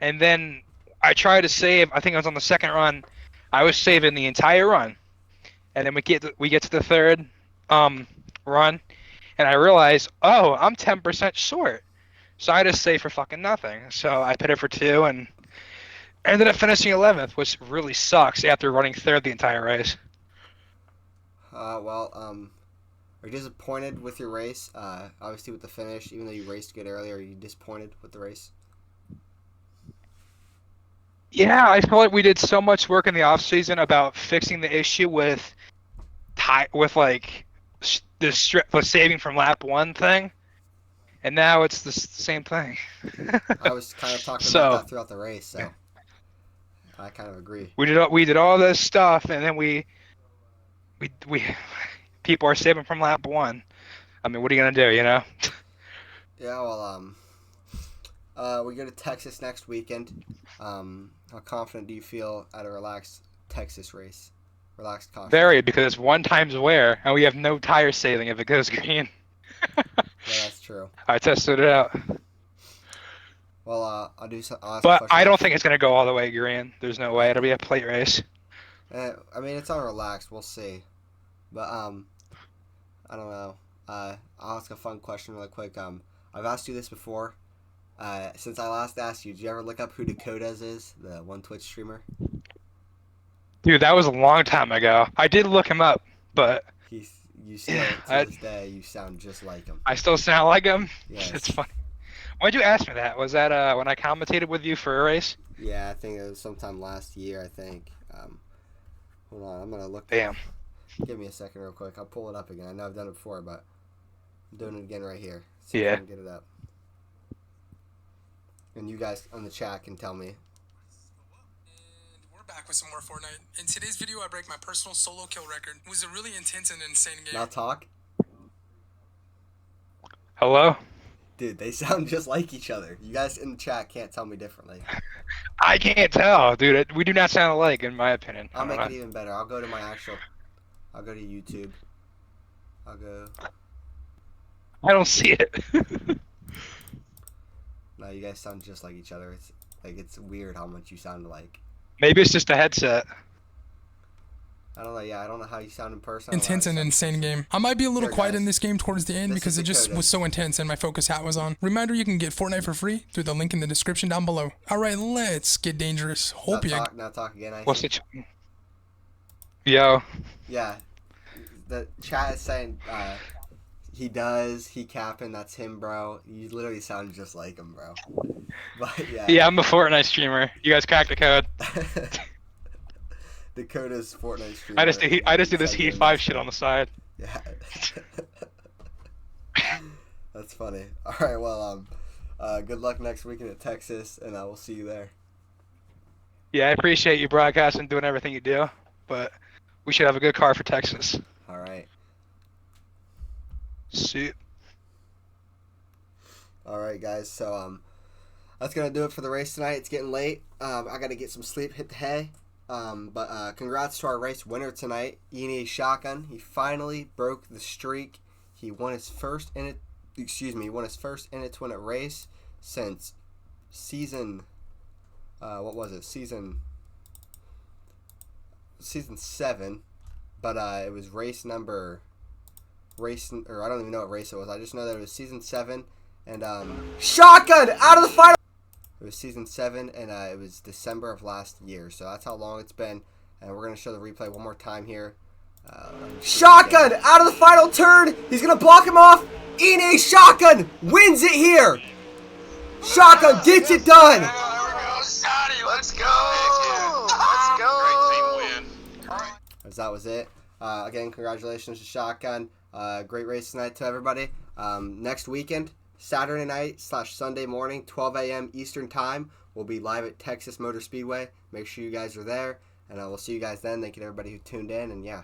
And then I tried to save, I think I was on the second run. I was saving the entire run. And then we get to the third run. And I realized, oh, I'm 10% short. So I just saved for fucking nothing. So I put it for 2 and ended up finishing 11th, which really sucks after running third the entire race. Are you disappointed with your race? Obviously with the finish, even though you raced good earlier, are you disappointed with the race? Yeah, I feel like we did so much work in the off season about fixing the issue with like the saving from lap 1 thing, and now it's the same thing. I was kind of talking about that throughout the race, so I kind of agree. We did all this stuff, and then we people are saving from lap 1. I mean, what are you gonna do, you know? Yeah, well, we go to Texas next weekend. How confident do you feel at a relaxed Texas race? Relaxed caution. Very, because it's 1 times wear, and we have no tire saving if it goes green. Yeah, that's true. I tested it out. Well, I'll ask but I don't think it's gonna go all the way green. There's no way. It'll be a plate race. I mean, it's on relaxed. We'll see. But I don't know. I'll ask a fun question really quick. I've asked you this before. Since I last asked you, did you ever look up who Dakotas is, the one Twitch streamer? Dude, that was a long time ago. I did look him up, but you still to this day you sound just like him. I still sound like him. Yes. It's funny. Why'd you ask me that? Was that when I commentated with you for a race? Yeah, I think it was sometime last year. I think. Hold on, I'm gonna look. Damn. Give me a second, real quick. I'll pull it up again. I know I've done it before, but I'm doing it again right here. See if I can get it up. And you guys on the chat can tell me. And we're back with some more Fortnite. In today's video, I break my personal solo kill record. It was a really intense and insane game. Now talk. Hello? Dude, they sound just like each other. You guys in the chat can't tell me differently. I can't tell, dude. We do not sound alike, in my opinion. I'll make it even better. I'll go to my actual... I'll go to YouTube. I'll go... I don't see it. No, you guys sound just like each other. It's like it's weird how much you sound alike. Maybe it's just a headset. I don't know. Yeah, I don't know how you sound in person. Intense and insane game. I might be a little quiet in this game towards the end because it just was so intense and my focus hat was on. Reminder, you can get Fortnite for free through the link in the description down below. All right, let's get dangerous. Hope you. Now talk again. What's it? Yo. Yeah, the chat is saying he does. He capping. That's him, bro. You literally sound just like him, bro. But yeah. Yeah, I'm a Fortnite streamer. You guys cracked the code. Dakota's Fortnite streamer. I just do this Heat 5 shit on the side. Yeah. That's funny. All right, well, good luck next weekend at Texas, and I will see you there. Yeah, I appreciate you broadcasting, doing everything you do, but we should have a good car for Texas. All right. See. All right, guys. So that's gonna do it for the race tonight. It's getting late. I gotta get some sleep, hit the hay. But congrats to our race winner tonight, E&A Shotgun. He finally broke the streak. He won his first in it. He won his first in-it-twin race since season. What was it? Season 7. But it was I don't even know what race it was. I just know that it was season 7, and Shotgun out of the final. It was season 7, and it was December of last year. So that's how long it's been. And we're going to show the replay one more time here. Shotgun out of the final turn. He's going to block him off. E&A Shotgun wins it here. Shotgun gets it done. Let's go. Let's go. Great team win. As that was it. Again, congratulations to Shotgun. Great race tonight to everybody. Next weekend, Saturday night / Sunday morning, 12 a.m. Eastern Time. We'll be live at Texas Motor Speedway. Make sure you guys are there, and I will see you guys then. Thank you to everybody who tuned in, and yeah.